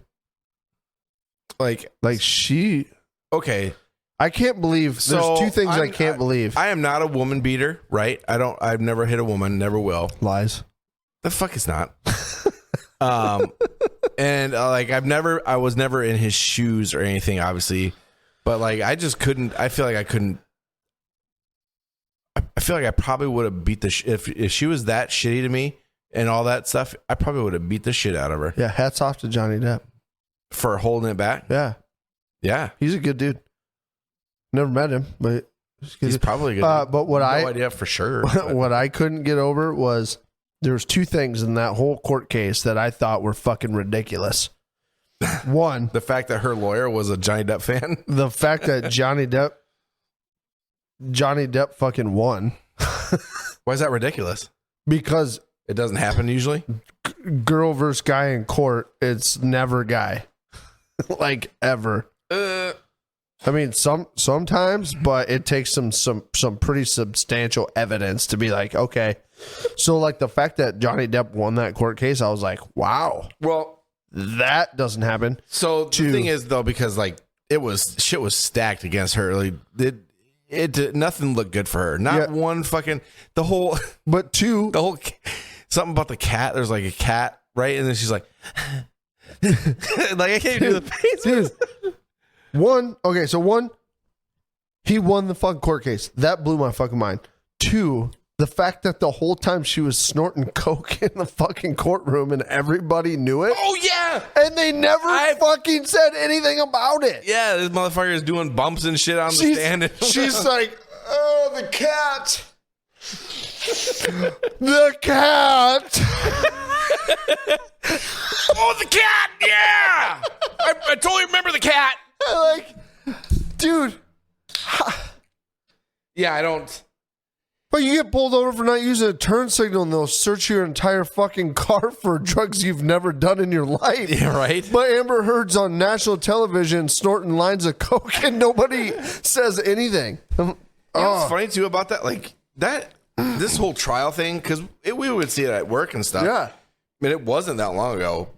Like she. Okay. I can't believe there's two things I can't believe. I am not a woman beater, right? I've never hit a woman, never will. Lies. The fuck is not. And like I was never in his shoes or anything, obviously. But like I just couldn't. I feel like I couldn't. I feel like I probably would have beat the if she was that shitty to me and all that stuff. I probably would have beat the shit out of her. Yeah, hats off to Johnny Depp for holding it back. Yeah, he's a good dude. Never met him, but he's probably good. But what no idea for sure. What I couldn't get over was there's two things in that whole court case that I thought were fucking ridiculous. One, the fact that her lawyer was a Johnny Depp fan. The fact that Johnny Depp fucking won. Why is that ridiculous? Because it doesn't happen usually. Girl versus guy in court, it's never guy. Like ever. I mean, sometimes, but it takes some pretty substantial evidence to be like, okay. So like the fact that Johnny Depp won that court case, I was like, wow. Well, that doesn't happen. So the thing is though, because like shit was stacked against her. Like it nothing looked good for her. Not one fucking but two, the whole something about the cat. There's like a cat, right? And then she's like, like I can't do the face. Dude. One, he won the fucking court case. That blew my fucking mind. Two, the fact that the whole time she was snorting coke in the fucking courtroom and everybody knew it. Oh, yeah. And they never fucking said anything about it. Yeah, this motherfucker is doing bumps and shit on the stand. She's like, oh, the cat. The cat. Oh, the cat. Yeah. I totally remember the cat. Like, dude. Yeah, I don't. But you get pulled over for not using a turn signal and they'll search your entire fucking car for drugs you've never done in your life. Yeah, right? But Amber Heard's on national television snorting lines of coke and nobody says anything. What's funny too about that? Like this whole trial thing, because we would see it at work and stuff. Yeah. I mean, it wasn't that long ago.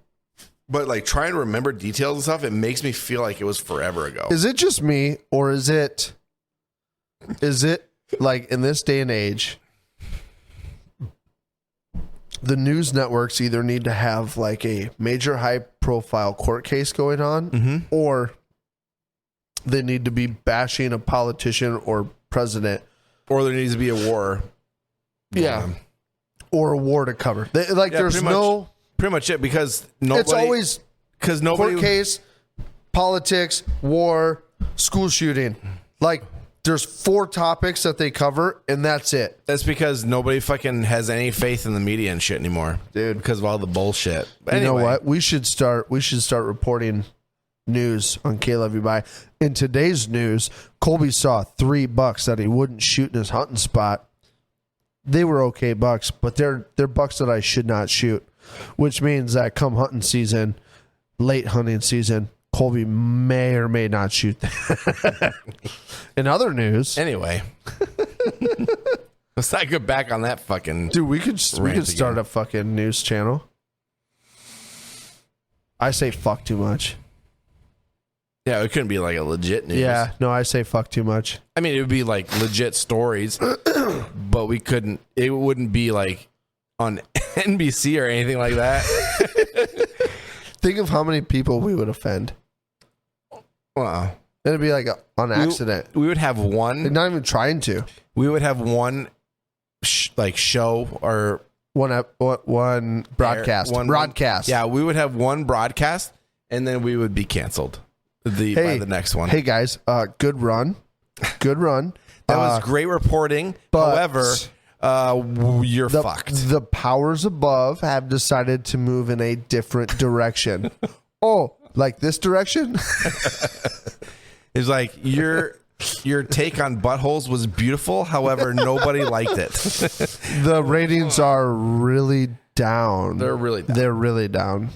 But like trying to remember details and stuff, it makes me feel like it was forever ago. Is it just me, or is it like in this day and age, the news networks either need to have like a major high profile court case going on, or they need to be bashing a politician or president, or there needs to be a war. Yeah. Or a war to cover. There's pretty much it, because nobody, it's always because nobody court case, politics, war, school shooting. Like there's 4 topics that they cover and that's it. That's because nobody fucking has any faith in the media and shit anymore, dude, because of all the bullshit. But you know what? We should start reporting news on kloveyoubye. In today's news, Colby saw 3 bucks that he wouldn't shoot in his hunting spot. They were okay bucks, but they're bucks that I should not shoot. Which means that come hunting season, late hunting season, Colby may or may not shoot them. In other news, anyway, let's not get back on that fucking. Dude, we could start a fucking news channel. I say fuck too much. Yeah, it couldn't be like a legit news. Yeah, no, I say fuck too much. I mean, it would be like legit stories, but we couldn't. It wouldn't be like on NBC or anything like that. Think of how many people we would offend. Wow. It'd be like on accident. We would have They're one. not even trying to. We would have one, show or One broadcast. Broadcast. Yeah, we would have one broadcast, and then we would be canceled. By the next one. Hey guys, good run. Good run. That was great reporting. but However, you're fucked. The powers above have decided to move in a different direction. Oh, like this direction? It's like your take on buttholes was beautiful. However, nobody liked it. The ratings are really down. They're really down. They're really down.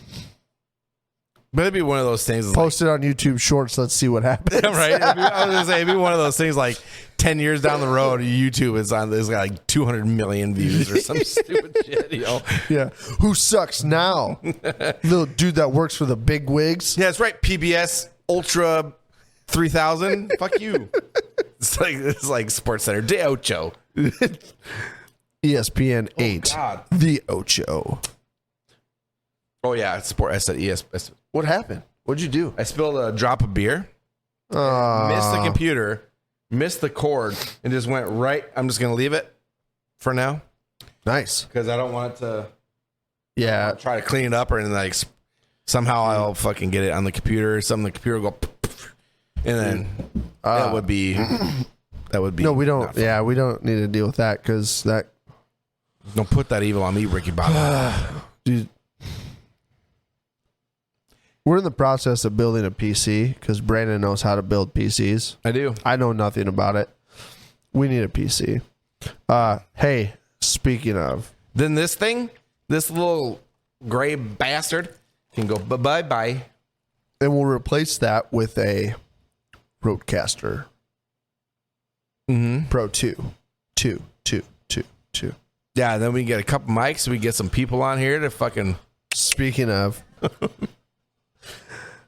But it'd be one of those things. Post it on YouTube Shorts. Let's see what happens. Right? I was gonna say it'd be one of those things like 10 years down the road, YouTube is got like 200 million views or some stupid shit. Yeah. Who sucks now? Little dude that works for the big wigs. Yeah, that's right. PBS Ultra 3000. Fuck you. It's like Sports Center. De Ocho. ESPN 8. God. The Ocho. Oh yeah, it's sport. I said ESPN. What happened? What'd you do? I spilled a drop of beer. Missed the computer. Missed the cord and just went right. I'm just gonna leave it for now Nice. because I don't want it to Yeah. try to clean it up or anything. Like somehow I'll fucking get it on the computer. Something the computer will go, and then that would be No, we don't. Yeah, we don't need to deal with that because that. Don't put that evil on me, Ricky Bobby. Dude, we're in the process of building a PC because Brandon knows how to build PCs. I do. I know nothing about it. We need a PC. Hey, speaking of, Then this little gray bastard can go bye. and we'll replace that with a Rodecaster Mm-hmm. Pro 2. Yeah, then we can get a couple mics. We get some people on here to fucking. Speaking of,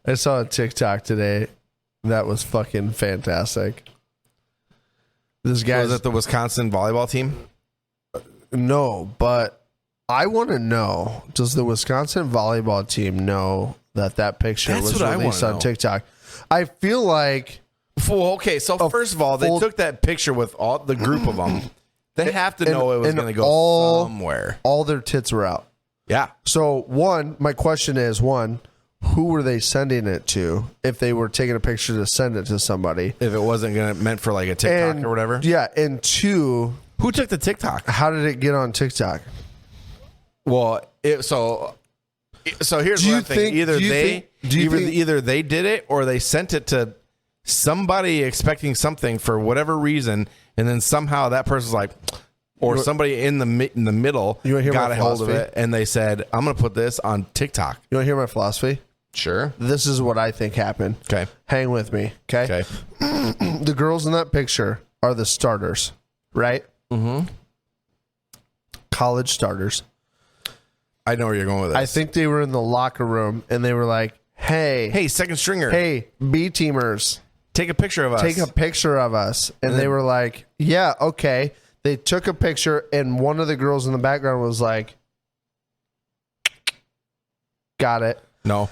I saw a TikTok today that was fucking fantastic. This guy's Was it the Wisconsin volleyball team? no, but I want to know: does the Wisconsin volleyball team know that picture That's was what I released wanna on know. TikTok? I feel like Well, okay, so first of all, they took that picture with all the group of them. They have to know it was and going to go somewhere. all their tits were out. Yeah. So my question is who were they sending it to? If they were taking a picture to send it to somebody, If it wasn't meant for like a TikTok or whatever. Yeah, and two, Who took the TikTok? how did it get on TikTok? Well, so here's Do you what I'm thinking. think- Either they did it or they sent it to somebody expecting something for whatever reason, and then somehow that person's like, or somebody in the middle You wanna hear got my a hold of philosophy? it, and they said, "I'm going to put this on TikTok." You want to hear my philosophy? Sure. This is what I think happened. Okay. Hang with me, okay? Okay. The girls in that picture are the starters, right? Mm-hmm. College starters. I know where you're going with this. I think they were in the locker room and they were like, hey, second stringer. hey, B teamers, take a picture of us. take a picture of us. And they were like, yeah, okay. They took a picture and one of the girls in the background was like, got it. No,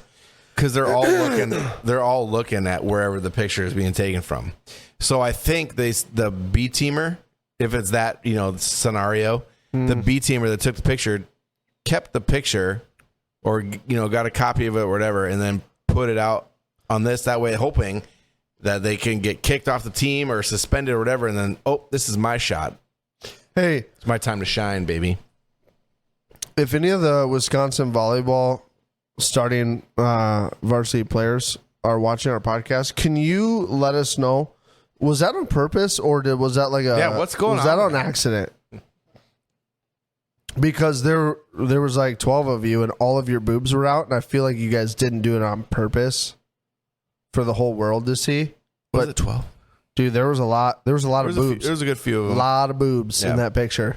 because they're all looking. They're all looking at wherever the picture is being taken from. So I think the B teamer, if it's that scenario, the B teamer that took the picture kept the picture, or got a copy of it or whatever, and then put it out on this that way, hoping that they can get kicked off the team or suspended or whatever, and then this is my shot. Hey, It's my time to shine, baby. if any of the Wisconsin volleyball starting varsity players are watching our podcast, can you let us know? Was that on purpose or was that like what's going was that on? on accident? Because there was like 12 of you and all of your boobs were out, and I feel like you guys didn't do it on purpose for the whole world to see. Was it 12? Dude, there was a lot of boobs. There was a good few of A them. lot of boobs in that picture.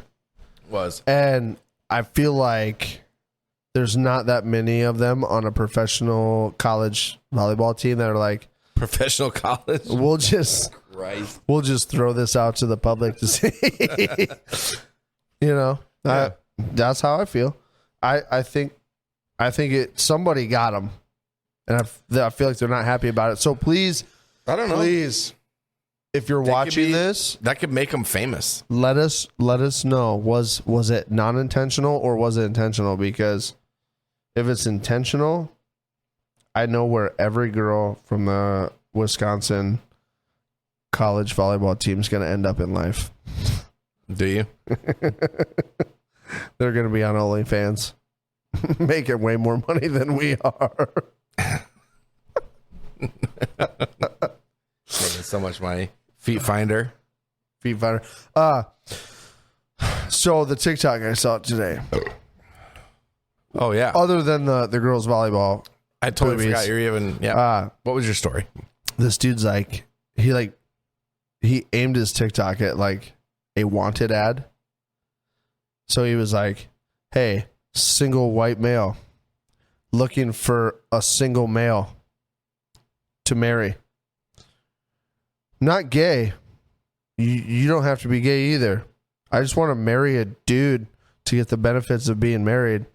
Was. And I feel like there's not that many of them on a professional college volleyball team that are like, Professional college. we'll just throw this out to the public to see. Yeah. That's how I feel. I think I think somebody got them, and I feel like they're not happy about it. So please, I don't know. Please, if you're watching this, that could make them famous. let us know. Was it non-intentional or was it intentional? Because if it's intentional, I know where every girl from the Wisconsin college volleyball team is going to end up in life. Do you? They're going to be on OnlyFans, making way more money than we are. Making so much money. Feet finder. So the TikTok I saw today. Oh yeah. Other than the girls volleyball, I totally boobies. forgot you're even. Yeah. What was your story? This dude's like he aimed his TikTok at like a wanted ad. So he was like, "Hey, single white male looking for a single male to marry. Not gay. You don't have to be gay either. I just want to marry a dude to get the benefits of being married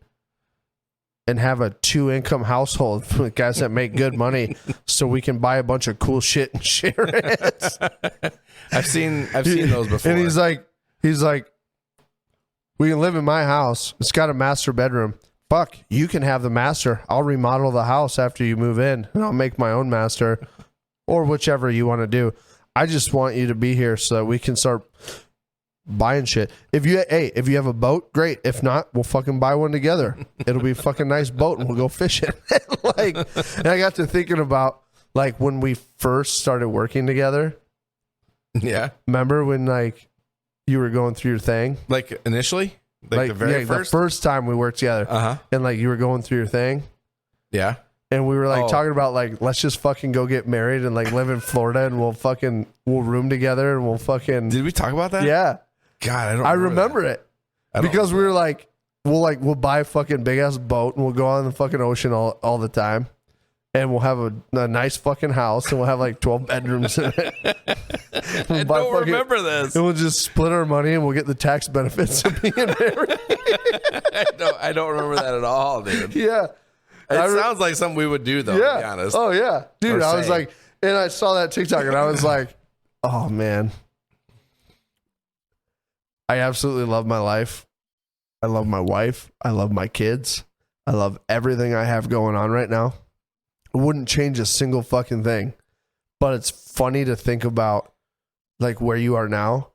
and have a 2-income household with guys that make good money so we can buy a bunch of cool shit and share it." I've seen those before. And he's like, "We can live in my house. It's got a master bedroom. Fuck, you can have the master. I'll remodel the house after you move in, and I'll make my own master, or whichever you want to do. I just want you to be here so that we can start buying shit. If you have a boat, great. If not, we'll fucking buy one together. It'll be a fucking nice boat, and we'll go fishing." And I got to thinking about like when we first started working together. Yeah. Remember when like you were going through your thing? Like initially? Like the very first? The first time we worked together. Uh-huh. And like you were going through your thing. Yeah. And we were like talking about like, let's just fucking go get married and like live in Florida and we'll room together and we'll fucking. Did we talk about that? Yeah. God, I remember it. Because we were like, we'll buy a fucking big ass boat and we'll go on the fucking ocean all the time. And we'll have a nice fucking house and we'll have like 12 bedrooms in it. I don't remember this. And we'll just split our money and we'll get the tax benefits of being married. I don't remember that at all, dude. Yeah. It sounds like something we would do, though, yeah. to be honest. Oh, yeah. Dude, Or I was say. like, and I saw that TikTok and I was like, oh, man. I absolutely love my life. I love my wife. I love my kids. I love everything I have going on right now. I wouldn't change a single fucking thing. But it's funny to think about like where you are now.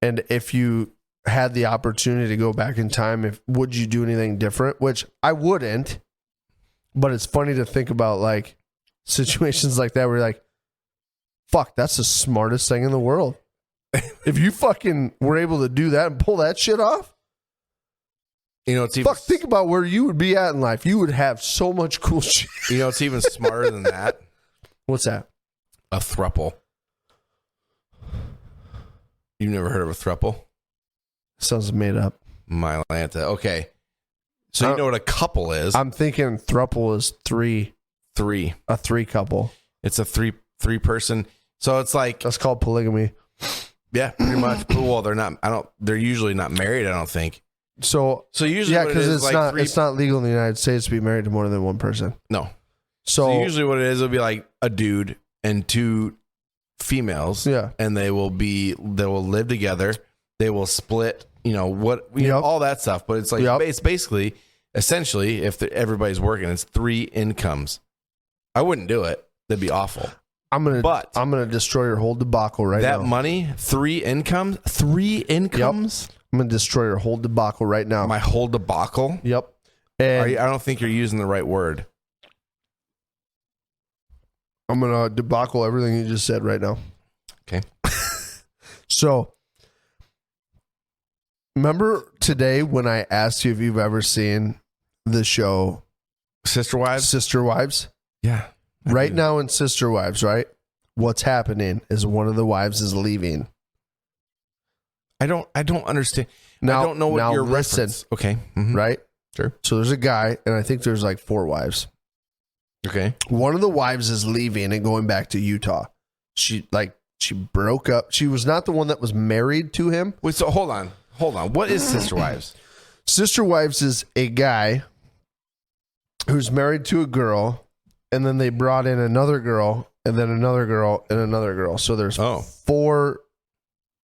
And if you had the opportunity to go back in time, would you do anything different? Which I wouldn't. But it's funny to think about like situations like that where you're like, fuck, that's the smartest thing in the world. If you fucking were able to do that and pull that shit off, you know, it's even, think about where you would be at in life. You would have so much cool shit. You know, it's even smarter than that. What's that? A throuple. You've never heard of a throuple? Sounds made up. My Lanta. Okay. So you know what a couple is? I'm thinking throuple is three. A three couple. It's a three person. So it's like, That's called polygamy. yeah, pretty much. Well, they're usually not married, I don't think. So usually, yeah, what it because is, it's not legal in the United States to be married to more than one person. No. So usually what it is, it'll be like a dude and two females. Yeah. And they will live together. They will split, all that stuff. But it's like, it's basically, essentially, if everybody's working, it's 3 incomes. I wouldn't do it. That'd be awful. I'm gonna destroy your whole debacle right now. That money, 3 incomes? 3 incomes? Yep. I'm gonna destroy your whole debacle right now. My whole debacle? Yep. And I don't think you're using the right word. I'm gonna debacle everything you just said right now. Okay. So, remember today when I asked you if you've ever seen the show Sister Wives? Sister Wives? Yeah. Right now in Sister Wives, right? What's happening is one of the wives is leaving. I don't understand. Now, I don't know what now your listen, reference. Okay. Mhm. right? Sure. So there's a guy, and I think there's like 4 wives. Okay. One of the wives is leaving and going back to Utah. She broke up. She was not the one that was married to him. Wait, so hold on. What is Sister Wives? Sister Wives is a guy who's married to a girl, and then they brought in another girl, and then another girl, and another girl. So there's 4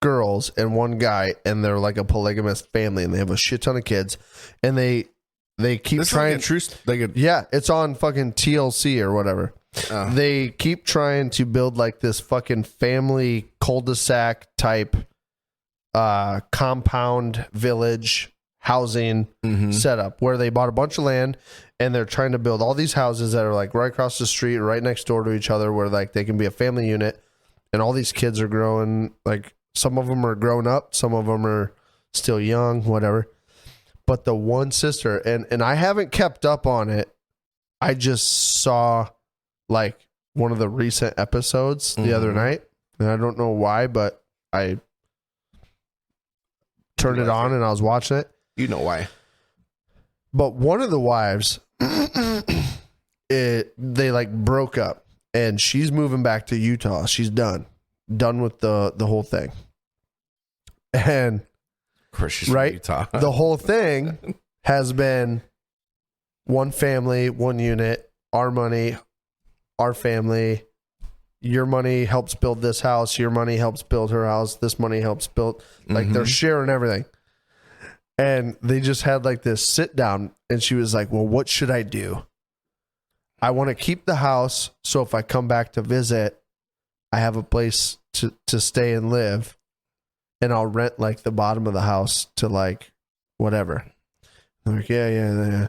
girls and 1 guy, and they're like a polygamous family, and they have a shit ton of kids, and they keep trying. Yeah, it's on fucking TLC or whatever. They keep trying to build like this fucking family cul-de-sac type compound village housing setup where they bought a bunch of land and they're trying to build all these houses that are like right across the street, right next door to each other, where like they can be a family unit, and all these kids are growing. Like some of them are grown up, some of them are still young, whatever. But the one sister, and I haven't kept up on it. I just saw like one of the recent episodes the other night, and I don't know why, but I turned it on and I was watching it. You know why. But one of the wives, they like broke up, and she's moving back to Utah. She's done with the whole thing. And of course she's right, from Utah. the whole thing has been one family, one unit, our money, our family. Your money helps build this house. Your money helps build her house. This money helps build. Like they're sharing everything. And they just had like this sit down, and she was like, well, what should I do? I want to keep the house, so if I come back to visit, I have a place to stay and live, and I'll rent like the bottom of the house to like whatever. I'm like, yeah. And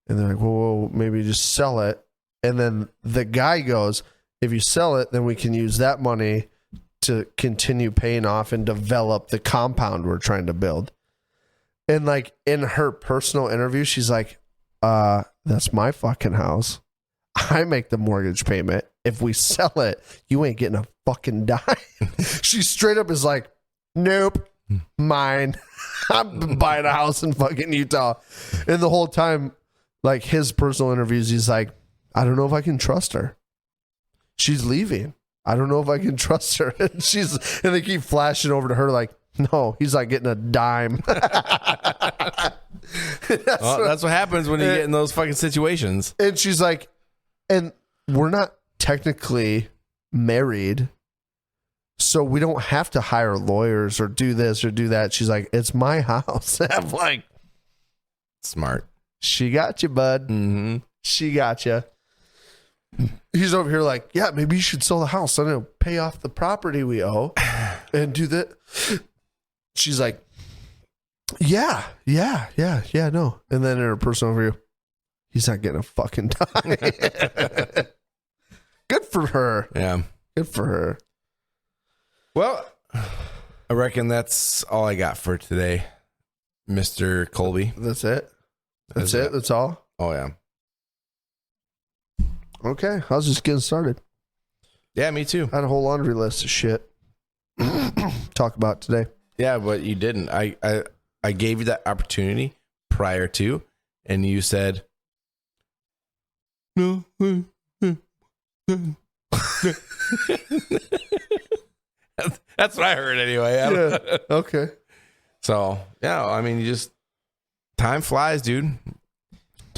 they're like, well, maybe just sell it. And then the guy goes, if you sell it, then we can use that money to continue paying off and develop the compound we're trying to build. And like in her personal interview, she's like, that's my fucking house. I make the mortgage payment. If we sell it, you ain't getting a fucking dime. She straight up is like, nope, mine. I'm buying a house in fucking Utah. And the whole time, like his personal interviews, he's like, I don't know if I can trust her. She's leaving. I don't know if I can trust her. And they keep flashing over to her like, no, he's like getting a dime. That's what happens when you get in those fucking situations. And she's like, and we're not technically married, so we don't have to hire lawyers or do this or do that. She's like, it's my house. I'm like, smart. She got you, bud. Mm-hmm. She got you. He's over here like, yeah, maybe you should sell the house. I don't know, pay off the property we owe and do that. She's like, yeah, no. And then in her personal review, he's not getting a fucking dime. Good for her. Yeah. Good for her. Well, I reckon that's all I got for today, Mr. Colby. That's it? That's it? That's all? Oh, yeah. Okay. I was just getting started. Yeah, me too. I had a whole laundry list of shit talk about today. Yeah, but you didn't. I gave you that opportunity prior to, and you said, no. That's what I heard anyway. Yeah. Okay. So, yeah, I mean, time flies, dude.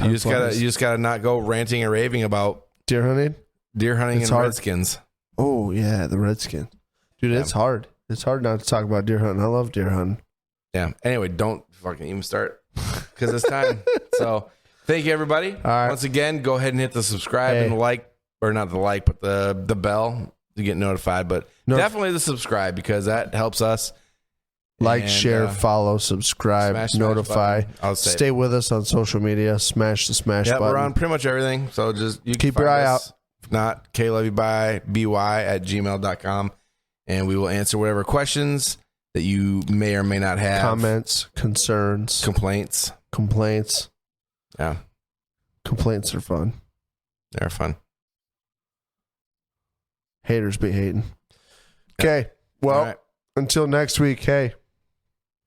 You just gotta not go ranting and raving about deer hunting and hard. redskins. Oh yeah, the redskin, dude. Yeah. It's hard. It's hard not to talk about deer hunting. I love deer hunting. Yeah. Anyway, don't fucking even start because it's time. So thank you, everybody. All right. Once again, go ahead and hit the subscribe and the like, or not the like, but the bell to get notified. But definitely the subscribe because that helps us. Like, share, follow, subscribe, notify. Stay with us on social media. Smash the smash button. We're on pretty much everything. So just keep your eye out. If not, kloveyoubye@gmail.com, and we will answer whatever questions that you may or may not have. Comments, concerns, complaints. Yeah. Complaints are fun. They're fun. Haters be hating. Okay. Well, until next week, hey,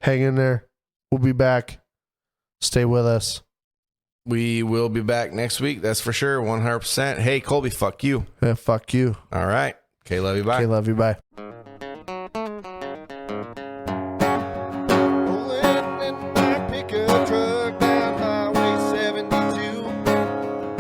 hang in there. We'll be back. Stay with us. We will be back next week. That's for sure. 100%. Hey, Colby, fuck you. Yeah, fuck you. All right. Okay, love you. Bye. Okay, love you. Bye. Rolling in my pickup truck down Highway 72.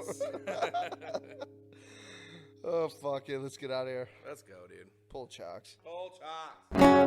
Yes. Oh, fuck it. Let's get out of here. Let's go, dude. Pull chocks. Pull chalk.